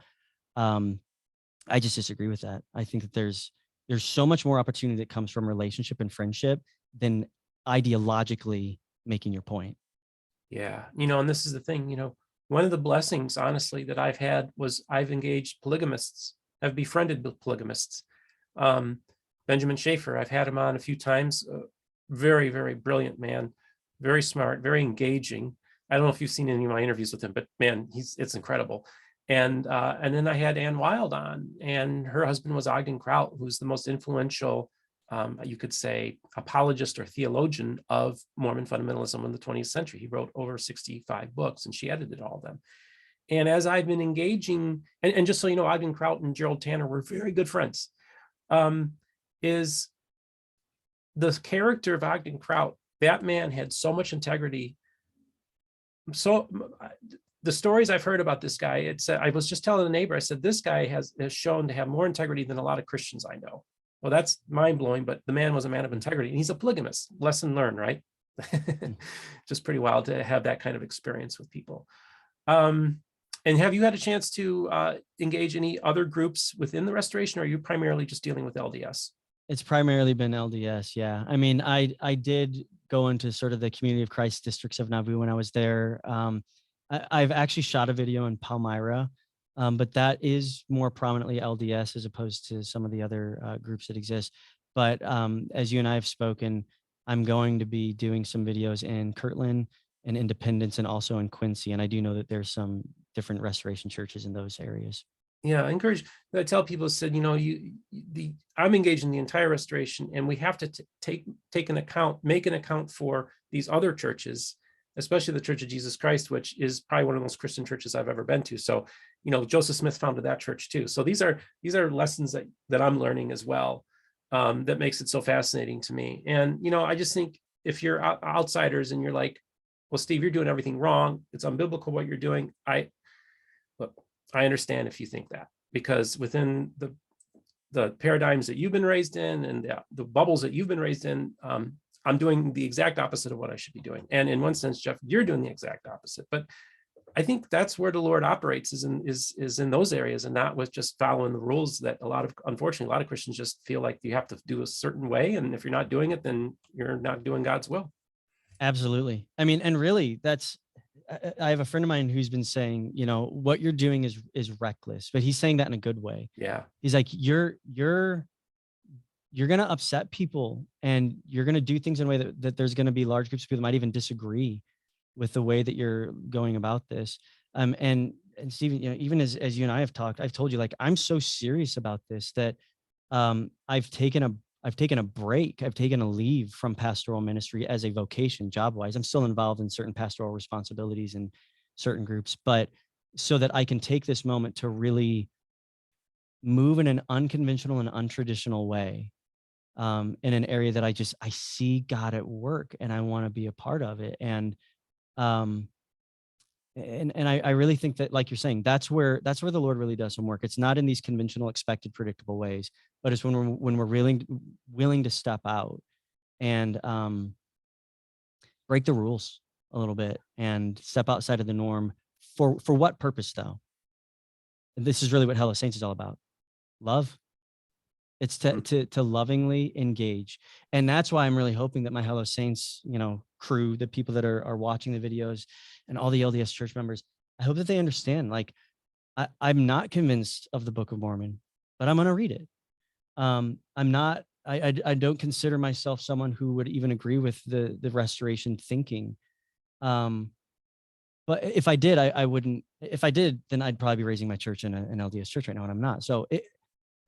I just disagree with that. I think that there's so much more opportunity that comes from relationship and friendship than ideologically making your point. Yeah. And this is the thing, one of the blessings, honestly, that I've had was I've engaged polygamists. I've befriended polygamists. Benjamin Schaefer, I've had him on a few times. Very, very brilliant man, very smart, very engaging. I don't know if you've seen any of my interviews with him, but man, it's incredible. And then I had Ann Wild on, and her husband was Ogden Kraut, who's the most influential, you could say, apologist or theologian of Mormon fundamentalism in the 20th century. He wrote over 65 books, and she edited all of them. And as I've been engaging, and just so you know, Ogden Kraut and Gerald Tanner were very good friends, is the character of Ogden Kraut. That man had so much integrity. So the stories I've heard about this guy, I was just telling a neighbor, I said, this guy has shown to have more integrity than a lot of Christians I know. Well, that's mind-blowing, but the man was a man of integrity, and he's a polygamist. Lesson learned, right? Just pretty wild to have that kind of experience with people. And have you had a chance to engage any other groups within the Restoration, or are you primarily just dealing with LDS? It's primarily been LDS. Yeah. I mean, I did go into sort of the Community of Christ districts of Nauvoo when I was there. I've actually shot a video in Palmyra, but that is more prominently LDS as opposed to some of the other groups that exist. But as you and I have spoken, I'm going to be doing some videos in Kirtland and Independence and also in Quincy. And I do know that there's some different Restoration churches in those areas. Yeah, I encourage. I tell people, said, I'm engaged in the entire Restoration, and we have to make an account for these other churches, especially the Church of Jesus Christ, which is probably one of the most Christian churches I've ever been to. So, Joseph Smith founded that church too. So these are lessons that I'm learning as well. That makes it so fascinating to me. And I just think if you're outsiders and you're like, well, Steve, you're doing everything wrong, it's unbiblical what you're doing. I understand if you think that, because within the paradigms that you've been raised in and the bubbles that you've been raised in, I'm doing the exact opposite of what I should be doing. And in one sense, Jeff, you're doing the exact opposite. But I think that's where the Lord operates, is in those areas, and not with just following the rules that unfortunately, a lot of Christians just feel like you have to do a certain way. And if you're not doing it, then you're not doing God's will. Absolutely. I mean, and really I have a friend of mine who's been saying, what you're doing is reckless, but he's saying that in a good way. Yeah. He's like, you're going to upset people, and you're going to do things in a way that there's going to be large groups of people that might even disagree with the way that you're going about this. And Stephen, even as you and I have talked, I've told you, like, I'm so serious about this that I've taken a break. I've taken a leave from pastoral ministry as a vocation, job-wise. I'm still involved in certain pastoral responsibilities in certain groups, but so that I can take this moment to really move in an unconventional and untraditional way, in an area that I see God at work, and I want to be a part of it. And I really think that, like you're saying, that's where the Lord really does some work. It's not in these conventional, expected, predictable ways, but it's when we're willing to step out and break the rules a little bit and step outside of the norm. For what purpose, though? And this is really what Hello Saints is all about. Love. It's to lovingly engage. And that's why I'm really hoping that my Hello Saints, crew, the people that are watching the videos, and all the LDS church members, I hope that they understand, like, I'm not convinced of the Book of Mormon, but I'm going to read it. I don't consider myself someone who would even agree with the Restoration thinking. But if I did, I wouldn't. If I did, then I'd probably be raising my church in an LDS church right now, and I'm not. So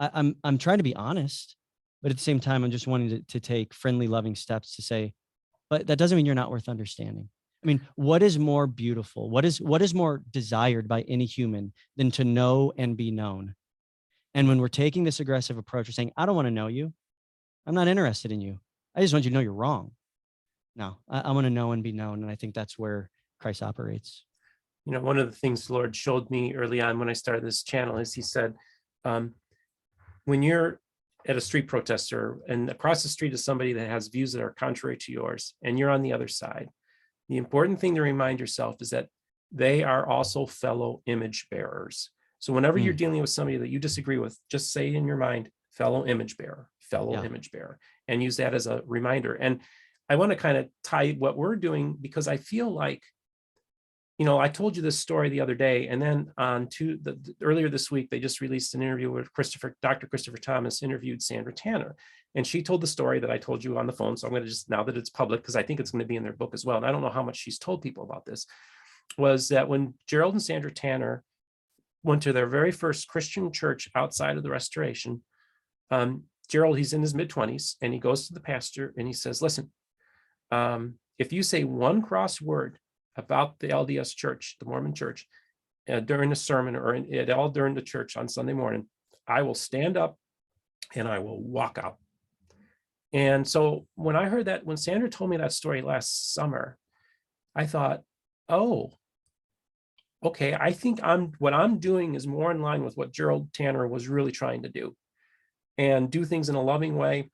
I'm trying to be honest, but at the same time, I'm just wanting to take friendly, loving steps to say, but that doesn't mean you're not worth understanding. I mean, what is more beautiful? What is more desired by any human than to know and be known? And when we're taking this aggressive approach, we're saying, I don't want to know you. I'm not interested in you. I just want you to know you're wrong. No, I want to know and be known. And I think that's where Christ operates. One of the things the Lord showed me early on when I started this channel is he said, when you're at a street protester and across the street is somebody that has views that are contrary to yours, and you're on the other side, the important thing to remind yourself is that they are also fellow image bearers. So whenever you're dealing with somebody that you disagree with, just say in your mind, fellow image bearer, image bearer, and use that as a reminder. And I want to kind of tie what we're doing, because I feel like, I told you this story the other day, and then earlier this week, they just released an interview with Dr. Christopher Thomas interviewed Sandra Tanner. And she told the story that I told you on the phone. So I'm going to just, now that it's public, because I think it's going to be in their book as well, and I don't know how much she's told people about this, was that when Gerald and Sandra Tanner went to their very first Christian church outside of the Restoration, Gerald, he's in his mid-20s, and he goes to the pastor and he says, listen, if you say one cross word about the LDS church, the Mormon church, during a sermon or at all during the church on Sunday morning, I will stand up and I will walk out. And so when I heard that, when Sandra told me that story last summer, I thought, oh, okay, I think what I'm doing is more in line with what Gerald Tanner was really trying to do, and do things in a loving way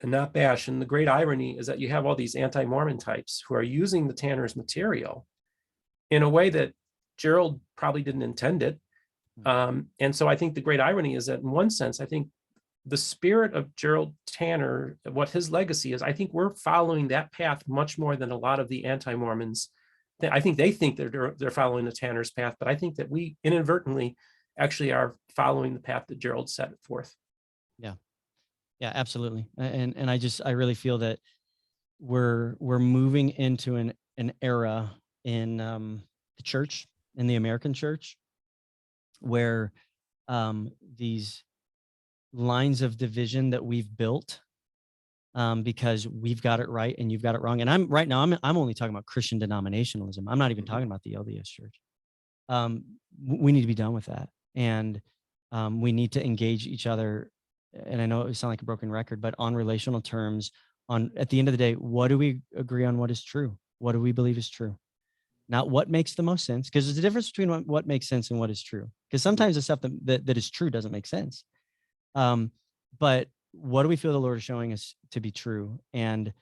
and not bash. And the great irony is that you have all these anti-Mormon types who are using the Tanner's material in a way that Gerald probably didn't intend it. And so I think the great irony is that in one sense, I think the spirit of Gerald Tanner, what his legacy is, I think we're following that path much more than a lot of the anti-Mormons. I think they think they're following the Tanner's path, but I think that we inadvertently actually are following the path that Gerald set forth. Yeah, yeah, absolutely. And I really feel that we're moving into an era in the church, in the American church, where these lines of division that we've built because we've got it right and you've got it wrong. And I'm only talking about Christian denominationalism. I'm not even talking about the LDS church. We need to be done with that. And we need to engage each other. And I know it sounds like a broken record, but on relational terms, at the end of the day, what do we agree on what is true? What do we believe is true? Not what makes the most sense, because there's a difference between what makes sense and what is true. Because sometimes the stuff that is true doesn't make sense. But what do we feel the Lord is showing us to be true? And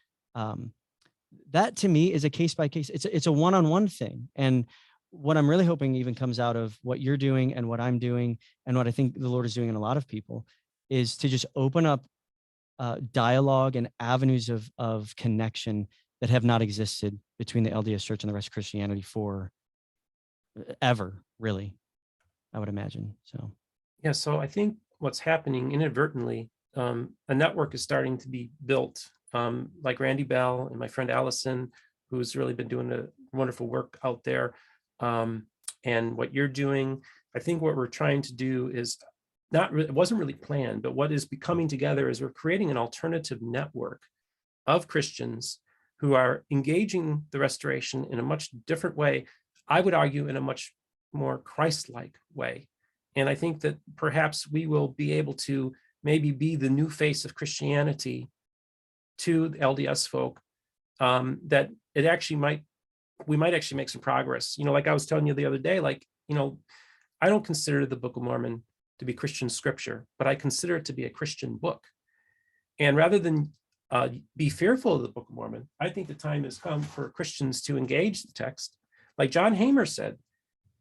that to me is a case by case. It's a one-on-one thing. And what I'm really hoping even comes out of what you're doing and what I'm doing and what I think the Lord is doing in a lot of people is to just open up dialogue and avenues of connection that have not existed between the LDS Church and the rest of Christianity for ever, really, I would imagine. So, yeah. So I think what's happening inadvertently, a network is starting to be built, like Randy Bell and my friend Allison, who's really been doing a wonderful work out there. And what you're doing, I think what we're trying to do is it wasn't really planned, but what is coming together is we're creating an alternative network of Christians who are engaging the restoration in a much different way. I would argue in a much more Christ-like way. And I think that perhaps we will be able to maybe be the new face of Christianity to the LDS folk, that we might actually make some progress. Like I was telling you the other day, I don't consider the Book of Mormon to be Christian scripture, but I consider it to be a Christian book. And rather than be fearful of the Book of Mormon, I think the time has come for Christians to engage the text. Like John Hamer said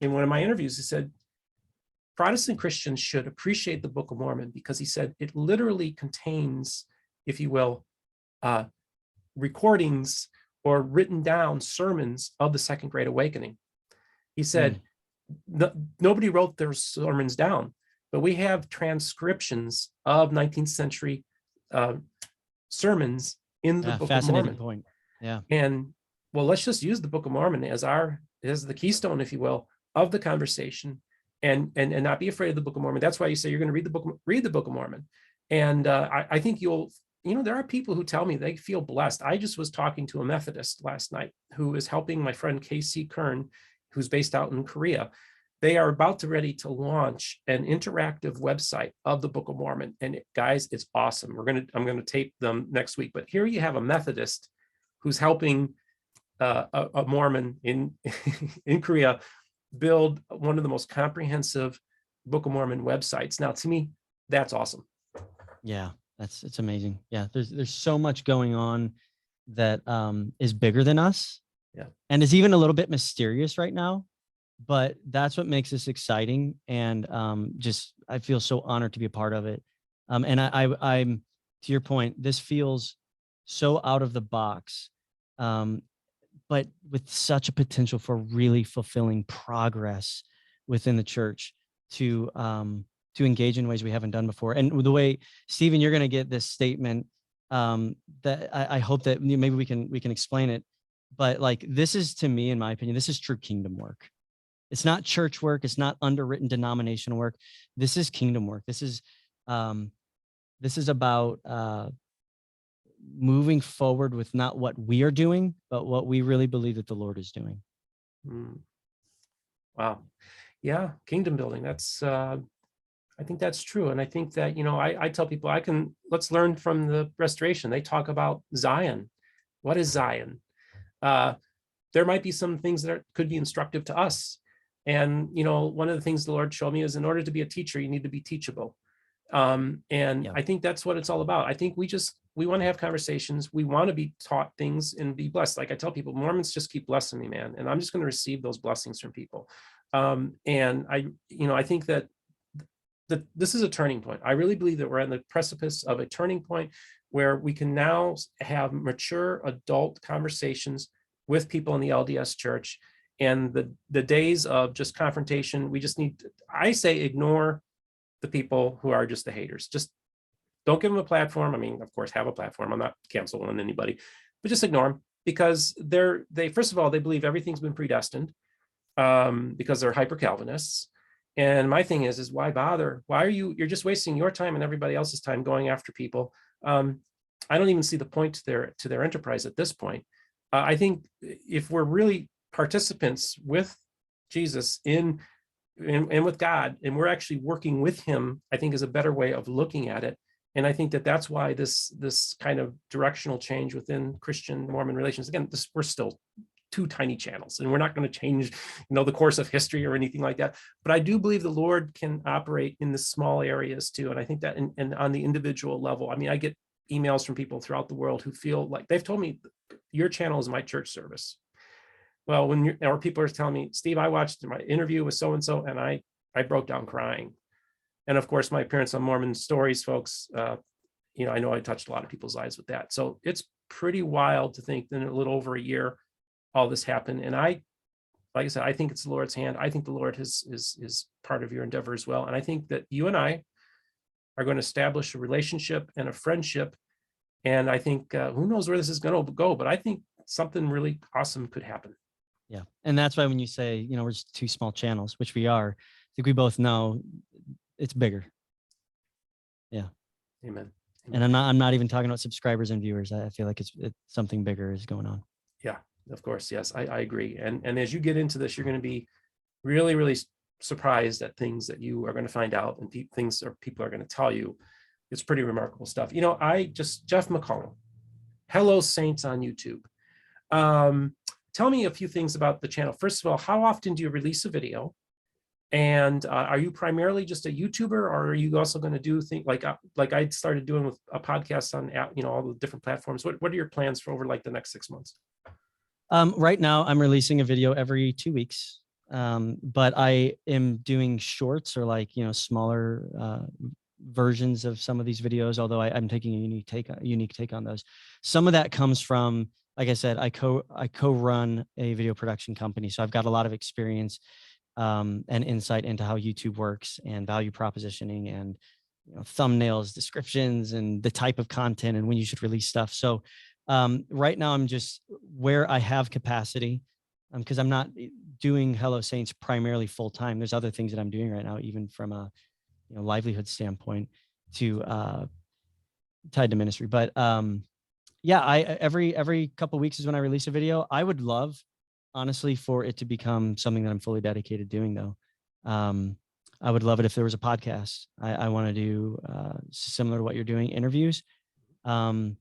in one of my interviews, he said, Protestant Christians should appreciate the Book of Mormon because he said it literally contains, if you will, recordings or written down sermons of the Second Great Awakening. He said, nobody wrote their sermons down, but we have transcriptions of 19th century sermons in the Book of Mormon. Fascinating point. Yeah. And well, let's just use the Book of Mormon as the keystone, if you will, of the conversation, and not be afraid of the Book of Mormon. That's why you say you're going to read the Book of Mormon. And I think there are people who tell me they feel blessed. I just was talking to a Methodist last night who is helping my friend K.C. Kern, who's based out in Korea. They are ready to launch an interactive website of the Book of Mormon. And guys, it's awesome. I'm going to tape them next week. But here you have a Methodist who's helping a Mormon in in Korea build one of the most comprehensive Book of Mormon websites. Now, to me, that's awesome. Yeah, it's amazing. Yeah, there's so much going on that is bigger than us. Yeah, and is even a little bit mysterious right now. But that's what makes this exciting, and I feel so honored to be a part of it. And I'm to your point, this feels so out of the box, but with such a potential for really fulfilling progress within the church to engage in ways we haven't done before. And the way, Stephen, you're going to get this statement that I hope that maybe we can explain it. But this is, to me, in my opinion, this is true kingdom work. It's not church work. It's not underwritten denominational work. This is kingdom work. This is about moving forward with not what we are doing, but what we really believe that the Lord is doing. Wow. Yeah. Kingdom building. That's, I think that's true. And I think that, I tell people let's learn from the restoration. They talk about Zion. What is Zion? There might be some things that could be instructive to us. And, one of the things the Lord showed me is in order to be a teacher, you need to be teachable. I think that's what it's all about. I think we want to have conversations. We want to be taught things and be blessed. Like I tell people, Mormons just keep blessing me, man. And I'm just going to receive those blessings from people. And I think that this is a turning point. I really believe that we're on the precipice of a turning point where we can now have mature adult conversations with people in the LDS church. And the days of just confrontation, we just need to, I say, ignore the people who are just the haters. Just don't give them a platform. I mean, of course, have a platform. I'm not canceling anybody, but just ignore them, because they first of all, they believe everything's been predestined, because they're hyper Calvinists. And my thing is why bother? Why are you're just wasting your time and everybody else's time going after people. I don't even see the point to their enterprise at this point. I think if we're really participants with Jesus and with God, and we're actually working with him, I think is a better way of looking at it. And I think that's why this kind of directional change within Christian Mormon relations, again, we're still two tiny channels, and we're not going to change, the course of history or anything like that. But I do believe the Lord can operate in the small areas too. And I think that, and on the individual level, I mean, I get emails from people throughout the world who feel like they've told me, your channel is my church service. Well, or people are telling me, Steve, I watched my interview with so-and-so and I broke down crying. And of course, my appearance on Mormon Stories, folks, I know I touched a lot of people's lives with that. So it's pretty wild to think that in a little over a year, all this happened. And like I said, I think it's the Lord's hand. I think the Lord is part of your endeavor as well. And I think that you and I are going to establish a relationship and a friendship. And I think who knows where this is going to go, but I think something really awesome could happen. Yeah. And that's why when you say, we're just two small channels, which we are, I think we both know it's bigger. Yeah. Amen. And I'm not even talking about subscribers and viewers. I feel like it's something bigger is going on. Yeah, of course. Yes, I agree. And as you get into this, you're going to be really, really surprised at things that you are going to find out, and things or people are going to tell you. It's pretty remarkable stuff. Jeff McCullough, Hello Saints on YouTube. Tell me a few things about the channel. First of all, how often do you release a video? And are you primarily just a YouTuber, or are you also going to do things like I started doing with a podcast on all the different platforms? What are your plans for over like the next 6 months? Right now, I'm releasing a video every 2 weeks, but I am doing shorts or smaller versions of some of these videos. Although I'm taking a unique take on those. Some of that comes from, like I said, I co-run a video production company, so I've got a lot of experience and insight into how YouTube works and value propositioning and thumbnails, descriptions, and the type of content and when you should release stuff. So right now I'm just where I have capacity, because I'm not doing Hello Saints primarily full time. There's other things that I'm doing right now, even from a livelihood standpoint to tied to ministry. But yeah, every couple of weeks is when I release a video. I would love, honestly, for it to become something that I'm fully dedicated doing, though. I would love it if there was a podcast. I want to do similar to what you're doing, interviews. I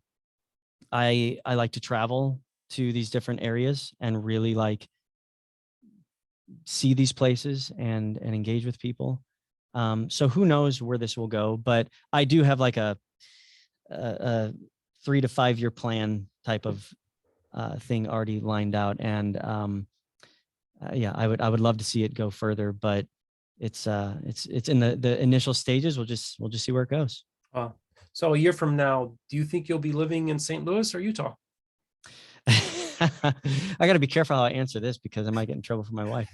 like to travel to these different areas and really see these places and engage with people. So who knows where this will go, but I do have like a 3 to 5 year plan type of thing already lined out. And yeah, I would love to see it go further, but it's in the initial stages. We'll just see where it goes. So a year from now, do you think you'll be living in St. Louis or Utah? I got to be careful how I answer this because I might get in trouble for my wife.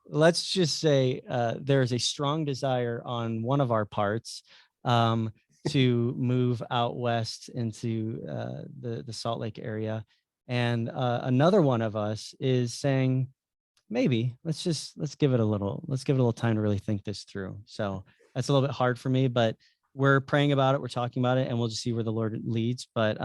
Let's just say there's a strong desire on one of our parts to move out west into the Salt Lake area, and another one of us is saying, maybe let's give it a little time to really think this through. So that's a little bit hard for me, but we're praying about it, we're talking about it, and we'll just see where the Lord leads. But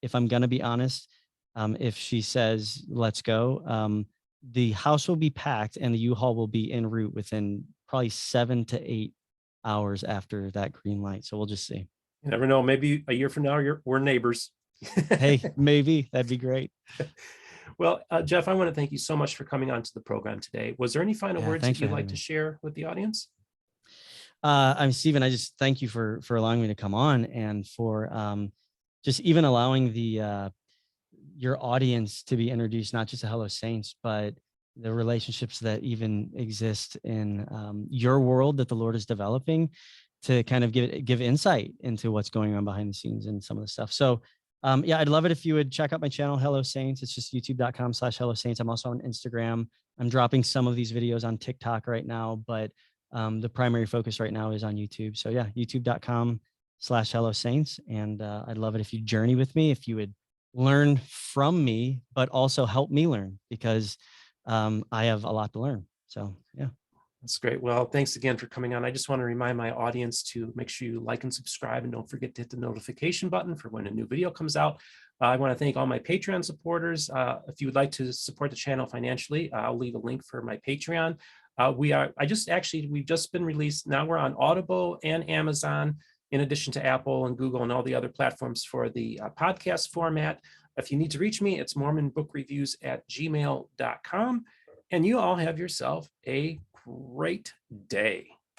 if I'm gonna be honest, if she says let's go, the house will be packed and the U-Haul will be en route within probably 7 to 8 hours after that green light. So we'll just see. You never know. Maybe a year from now, we're neighbors. Hey, maybe that'd be great. Well, Jeff, I want to thank you so much for coming onto the program today. Was there any final words that you'd like to share with the audience? I'm Stephen. I just thank you for allowing me to come on, and for just even allowing your audience to be introduced, not just to Hello Saints, but the relationships that even exist in your world that the Lord is developing, to kind of give insight into what's going on behind the scenes and some of the stuff. So yeah, I'd love it if you would check out my channel, Hello Saints. It's just youtube.com/Hello Saints. I'm also on Instagram. I'm dropping some of these videos on TikTok right now, but the primary focus right now is on YouTube. So yeah, youtube.com/Hello Saints. And I'd love it if you journey with me, if you would learn from me, but also help me learn, because I have a lot to learn. So yeah. That's great. Well, thanks again for coming on. I just want to remind my audience to make sure you like and subscribe, and don't forget to hit the notification button for when a new video comes out. I want to thank all my Patreon supporters. If you would like to support the channel financially, I'll leave a link for my Patreon. We've just been released. Now we're on Audible and Amazon, in addition to Apple and Google and all the other platforms for the podcast format. If you need to reach me, it's mormonbookreviews@gmail.com. And you all have yourself a great day.